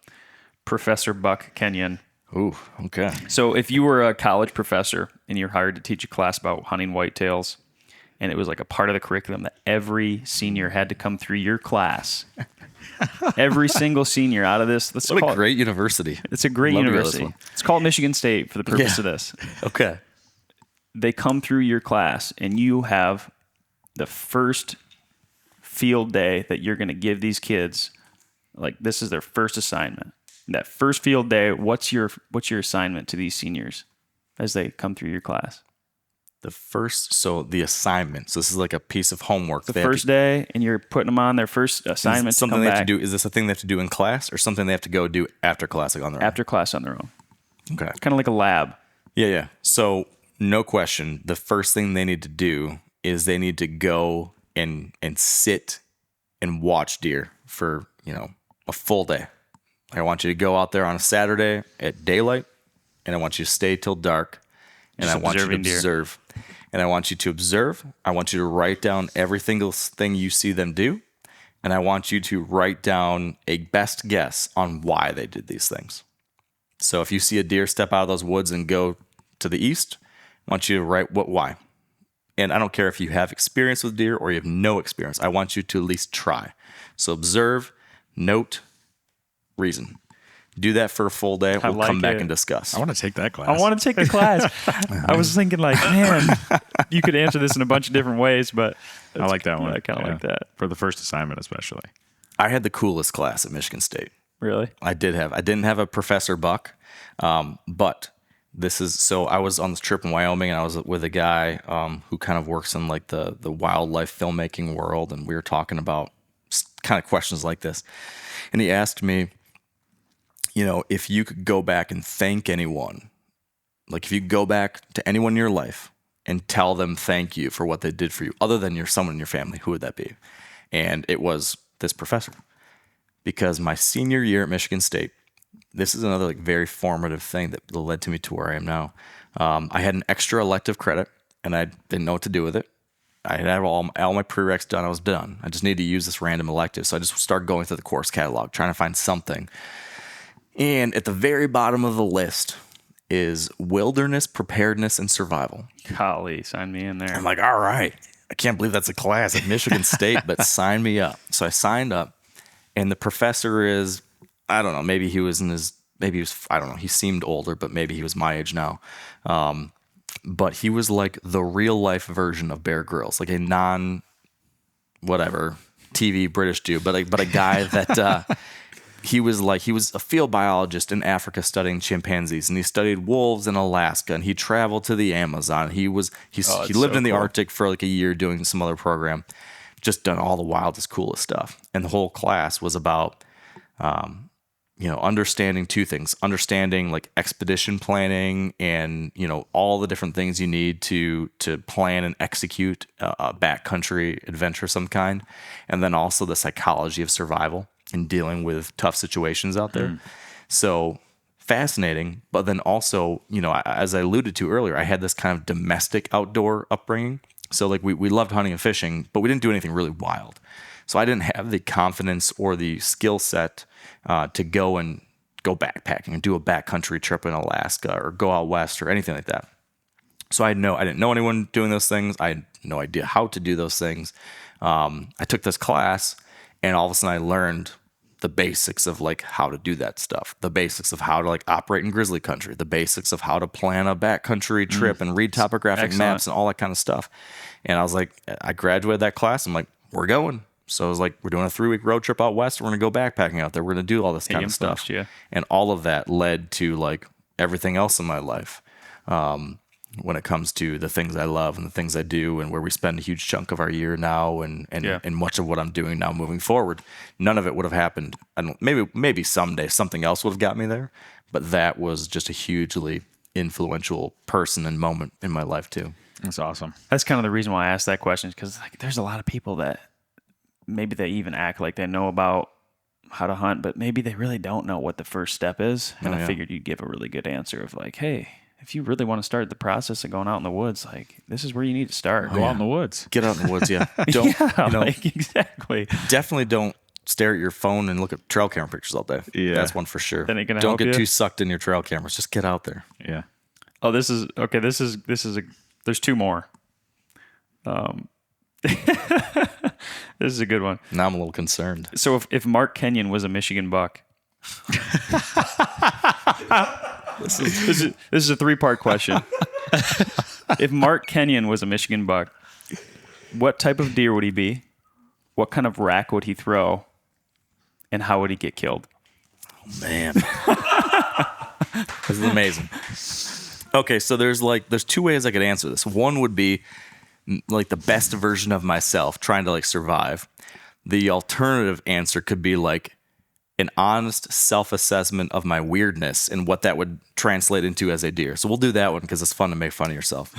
Professor Buck Kenyon. Ooh, okay. So if you were a college professor and you're hired to teach a class about hunting whitetails, and it was like a part of the curriculum that every senior had to come through your class, every single senior out of this, What a great university. It's a great Love to go to this university. one. It's called Michigan State for the purpose of this. Okay. They come through your class, and you have the first field day that you're going to give these kids. Like, this is their first assignment. That first field day, what's your assignment to these seniors as they come through your class? The assignment. So this is like a piece of homework. The first day, and you're putting them on their first assignment. Is something they have to do. Is this a thing they have to do in class, or something they have to go do after class, like on their own? After class on their own. Okay. Kind of like a lab. Yeah. So no question, the first thing they need to do is they need to go and sit and watch deer for a full day. I want you to go out there on a Saturday at daylight, and I want you to stay till dark, and Just I want you to observe. And I want you to observe. I want you to write down every single thing you see them do, and I want you to write down a best guess on why they did these things. So if you see a deer step out of those woods and go to the east, I want you to write why. And I don't care if you have experience with deer or you have no experience. I want you to at least try. So observe, note, reason. Do that for a full day. We'll come back and discuss. I want to take that class. I want to take the class. I was thinking, like, man, you could answer this in a bunch of different ways, but I like that one. I kind of like that. For the first assignment, especially. I had the coolest class at Michigan State. Really? I didn't have a Professor Buck, but I was on this trip in Wyoming, and I was with a guy who kind of works in like the wildlife filmmaking world, and we were talking about kind of questions like this. And he asked me, if you could go back and thank anyone, like if you go back to anyone in your life and tell them thank you for what they did for you, other than someone in your family, who would that be? And it was this professor. Because my senior year at Michigan State, this is another like very formative thing that led to me to where I am now. I had an extra elective credit, and I didn't know what to do with it. I had all my prereqs done. I was done. I just needed to use this random elective. So I just started going through the course catalog, trying to find something. And at the very bottom of the list is wilderness preparedness and survival. Golly, sign me in there. I'm like, all right. I can't believe that's a class at Michigan State, but sign me up. So I signed up, and the professor is, I don't know, I don't know, he seemed older, but maybe he was my age now. But he was like the real life version of Bear Grylls, like a non-whatever TV British dude, but a guy that he was a field biologist in Africa studying chimpanzees, and he studied wolves in Alaska, and he traveled to the Amazon. He lived in the Arctic for like a year doing some other program, just done all the wildest, coolest stuff. And the whole class was about understanding two things: understanding like expedition planning and all the different things you need to plan and execute a backcountry adventure of some kind, and then also the psychology of survival and dealing with tough situations out there. So fascinating, but then also, as I alluded to earlier, I had this kind of domestic outdoor upbringing. So like we loved hunting and fishing, but we didn't do anything really wild. So I didn't have the confidence or the skill set to go backpacking and do a backcountry trip in Alaska or go out west or anything like that. So I didn't know anyone doing those things. I had no idea how to do those things. I took this class, and all of a sudden I learned the basics of like how to do that stuff, the basics of how to like operate in grizzly country, the basics of how to plan a backcountry trip and read topographic maps and all that kind of stuff. And I was like, I graduated that class. I'm like, we're going. So I was like, we're doing a 3-week road trip out west. We're going to go backpacking out there. We're going to do all this kind of stuff. Yeah. And all of that led to like everything else in my life. When it comes to the things I love and the things I do, and where we spend a huge chunk of our year now, and much of what I'm doing now moving forward, none of it would have happened. Maybe someday something else would have got me there, but that was just a hugely influential person and moment in my life too. That's awesome. That's kind of the reason why I asked that question, because like there's a lot of people that maybe they even act like they know about how to hunt, but maybe they really don't know what the first step is. And I figured you'd give a really good answer of like, hey, if you really want to start the process of going out in the woods, like this is where you need to start. Go out in the woods. Get out in the woods, yeah. Don't, like exactly. Definitely don't stare at your phone and look at trail camera pictures all day. Yeah. That's one for sure. That ain't gonna don't help get you. too sucked in your trail cameras. Just get out there. Yeah. Oh, this is okay. There's two more. This is a good one. Now I'm a little concerned. So if Mark Kenyon was a Michigan buck, this is a 3-part question. If Mark Kenyon was a Michigan buck, what type of deer would he be? What kind of rack would he throw? And how would he get killed? Oh, man. This is amazing. Okay, so there's 2 ways I could answer this. One would be like the best version of myself trying to like survive. The alternative answer could be like an honest self-assessment of my weirdness and what that would translate into as a deer. So we'll do that one because it's fun to make fun of yourself.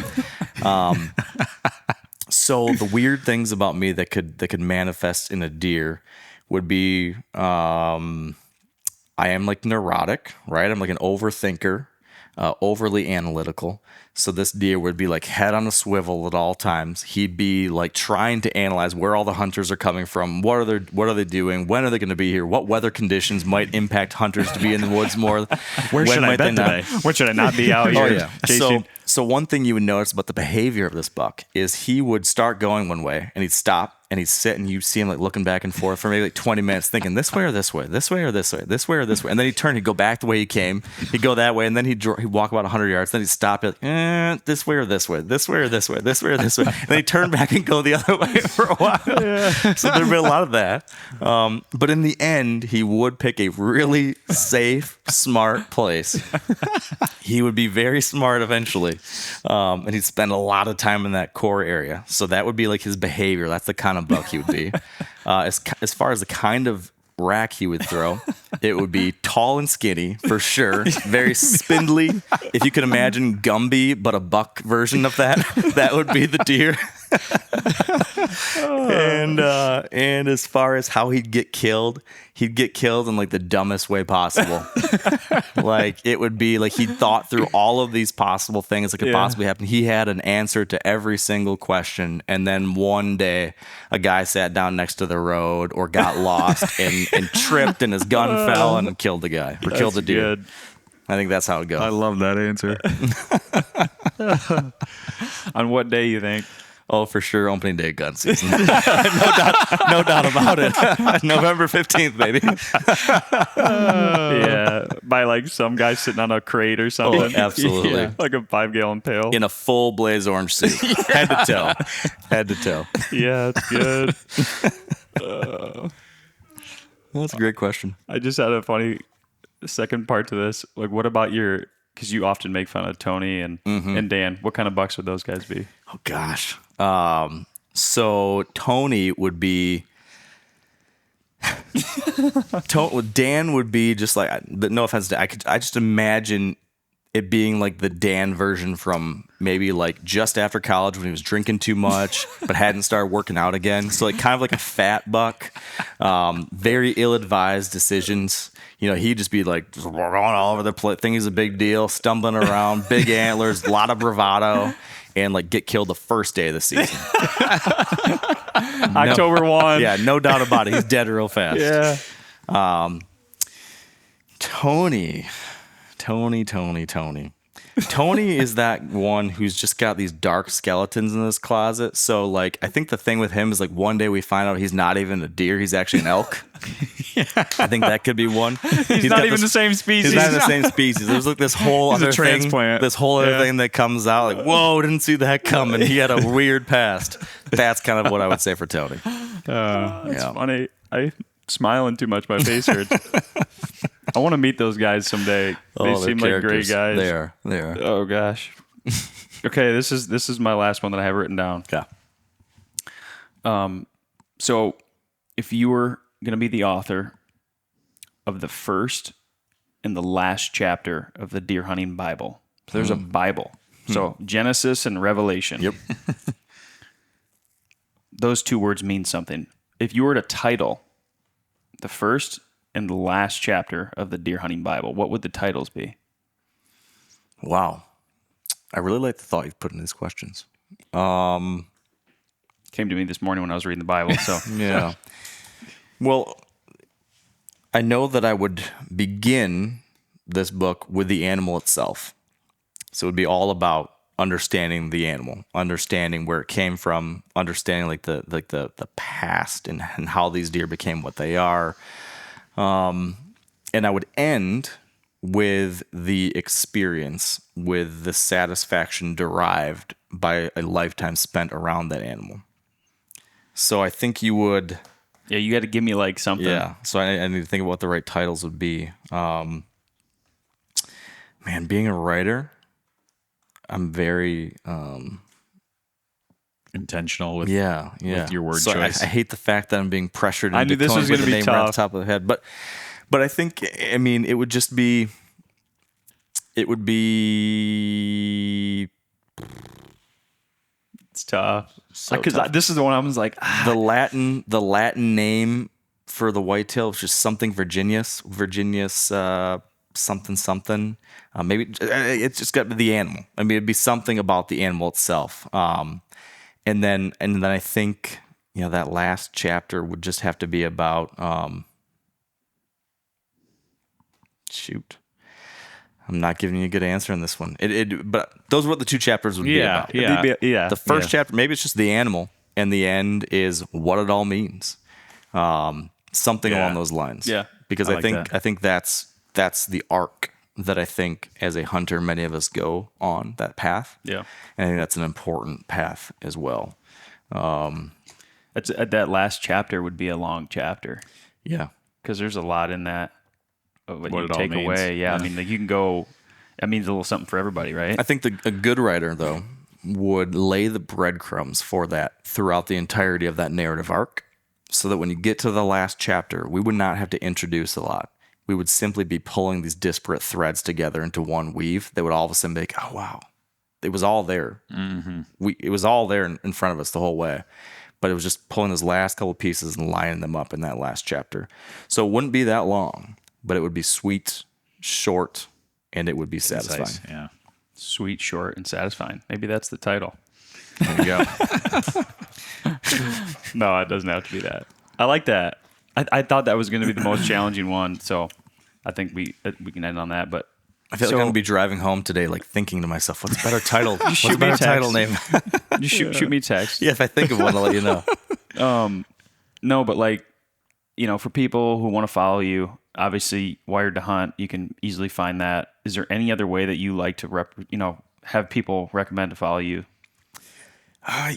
So the weird things about me that could manifest in a deer would be I am like neurotic, right? I'm like an overthinker, overly analytical. So this deer would be like head on a swivel at all times. He'd be like trying to analyze where all the hunters are coming from. What are they doing? When are they going to be here? What weather conditions might impact hunters to be in the woods more? Where should I bet today? Where should I not be out here? Oh yeah. Chasing? So one thing you would notice about the behavior of this buck is he would start going one way and he'd stop and he'd sit and you'd see him like looking back and forth for maybe like 20 minutes thinking this way or this way, this way or this way, this way or this way. And then he'd turn, he'd go back the way he came, he'd go that way, and then he'd walk about 100 yards, then he'd stop like, this way or this way, this way or this way, this way or this way. And then he'd turn back and go the other way for a while. Yeah. So there'd be a lot of that. But in the end, he would pick a really safe, smart place. He would be very smart eventually. And he'd spend a lot of time in that core area. So that would be like his behavior. That's the kind of buck he would be. As far as the kind of rack he would throw, it would be tall and skinny for sure. Very spindly. If you could imagine Gumby, but a buck version of that, that would be the deer. And as far as how he'd get killed in like the dumbest way possible. Like it would be like he'd thought through all of these possible things that could possibly happen. He had an answer to every single question, and then one day a guy sat down next to the road or got lost and tripped and his gun fell and killed the guy or killed the deer. Good. I think that's how it goes. I love that answer. On what day you think? Oh, for sure, opening day gun season. No doubt about it. November 15th, baby. Yeah, by like some guy sitting on a crate or something. Oh, absolutely. Yeah. Like a 5-gallon pail. In a full blaze orange suit. Head to toe. Head to toe. Yeah, it's good. Well, that's a great question. I just had a funny second part to this. Like, what about because you often make fun of Tony and Dan. What kind of bucks would those guys be? Oh, gosh. So Tony would be... Dan would be just like... No offense to... I just imagine it being like the Dan version from maybe like just after college when he was drinking too much but hadn't started working out again. So like kind of like a fat buck. Very ill-advised decisions. You know, he'd just be like just going all over the place. Think he's a big deal, stumbling around, big antlers, a lot of bravado, and like get killed the first day of the season. October 1. Yeah, no doubt about it. He's dead real fast. Yeah. Tony is that one who's just got these dark skeletons in his closet. So like, I think the thing with him is like one day we find out he's not even a deer. He's actually an elk. I think that could be one. He's not even the same species. He's not the same species. There's like this whole other transplant. This whole other thing that comes out like, whoa, didn't see that coming. He had a weird past. That's kind of what I would say for Tony. That's funny. I'm smiling too much. My face hurts. I want to meet those guys someday. They seem like great guys. They are. Oh gosh. Okay, this is my last one that I have written down. Yeah. So if you were going to be the author of the first and the last chapter of the deer hunting Bible, so there's a Bible. So Genesis and Revelation. Yep. Those two words mean something. If you were to title the first in the last chapter of the deer hunting Bible, what would the titles be? Wow. I really like the thought you've put in these questions. Came to me this morning when I was reading the Bible. So Yeah. Well, I know that I would begin this book with the animal itself. So it would be all about understanding the animal, understanding where it came from, understanding the past and how these deer became what they are. And I would end with the experience, with the satisfaction derived by a lifetime spent around that animal. So I think you would... Yeah, you got to give me like something. Yeah, so I need to think about what the right titles would be. Man, being a writer, I'm very... intentional with with your word so choice. I hate the fact that I'm being pressured I into knew this coming was with gonna the be name right off tough. the top of the head. But I think, I mean, it would be It's tough. So Because tough. this is the one I was like, the Latin name for the whitetail is just something Virginius, something. Maybe it's just got to be the animal. I mean, it'd be something about the animal itself. And then I think, that last chapter would just have to be about, shoot. I'm not giving you a good answer on this one. But those are what the two chapters would be about. yeah. The first chapter, maybe it's just the animal, and the end is what it all means. Something along those lines. Yeah. Because I I like think that. I think that's the arc that I think as a hunter many of us go on, that path. Yeah. And I think that's an important path as well. That last chapter would be a long chapter Yeah. because there's a lot in that of what you it all take means. away. Yeah, I mean, like you can go. It means a little something for everybody, right? I think a good writer, though, would lay the breadcrumbs for that throughout the entirety of that narrative arc, so that when you get to the last chapter, we would not have to introduce a lot. We would simply be pulling these disparate threads together into one weave that would all of a sudden be like, oh, wow, it was all there. Mm-hmm. It was all there in front of us the whole way. But it was just pulling those last couple pieces and lining them up in that last chapter. So it wouldn't be that long, but it would be sweet, short, and it would be satisfying. Concise, yeah. Sweet, short, and satisfying. Maybe that's the title. There you go. No, it doesn't have to be that. I like that. I thought that was going to be the most challenging one, so I think we can end on that. But I feel like I'm going to be driving home today, like thinking to myself, what's a better title? What's a shoot me better a text. title name? you shoot me a text. Yeah, if I think of one, I'll let you know. No, but like, for people who want to follow you, obviously Wired to Hunt, you can easily find that. Is there any other way that you like to have people recommend to follow you?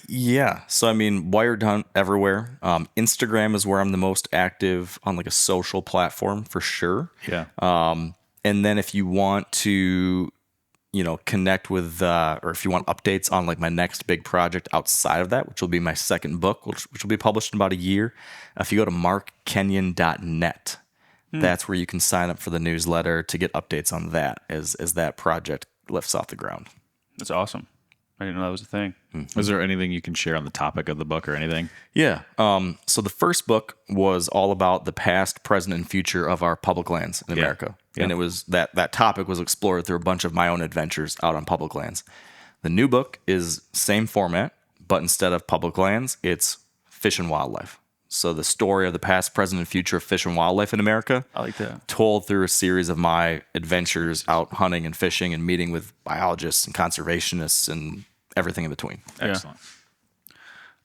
Yeah. So, I mean, Wired Hunt everywhere. Instagram is where I'm the most active on like a social platform for sure. Yeah. And then if you want to, connect with, or if you want updates on like my next big project outside of that, which will be my second book, which will be published in about a year. If you go to markkenyon.net, that's where you can sign up for the newsletter to get updates on that as that project lifts off the ground. That's awesome. I didn't know that was a thing. Was there anything you can share on the topic of the book or anything? Yeah. So the first book was all about the past, present, and future of our public lands in America. Yeah. And it was that topic was explored through a bunch of my own adventures out on public lands. The new book is same format, but instead of public lands, it's fish and wildlife. So the story of the past, present, and future of fish and wildlife in America. I like that. Told through a series of my adventures out hunting and fishing and meeting with biologists and conservationists and everything in between. Excellent.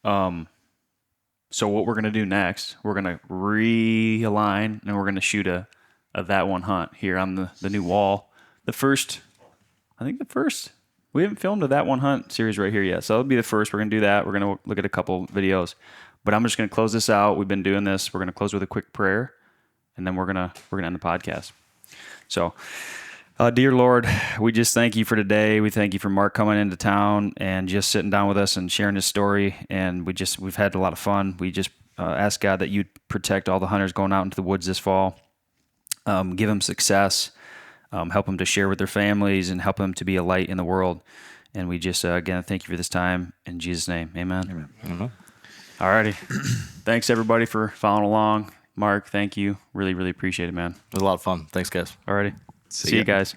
So what we're going to do next, we're going to realign and we're going to shoot a that one hunt here on the new wall. The first, we haven't filmed a that one hunt series right here yet. So it'll be the first. We're going to do that. We're going to look at a couple videos, but I'm just going to close this out. We've been doing this. We're going to close with a quick prayer and then we're going to end the podcast. So, dear Lord, we just thank you for today. We thank you for Mark coming into town and just sitting down with us and sharing his story. And we've had a lot of fun. We just ask God that you'd protect all the hunters going out into the woods this fall. Give them success, help them to share with their families, and help them to be a light in the world. And we just, again, thank you for this time. In Jesus' name, amen. Amen. All righty. Thanks, everybody, for following along. Mark, thank you. Really, really appreciate it, man. It was a lot of fun. Thanks, guys. Alrighty. See you guys.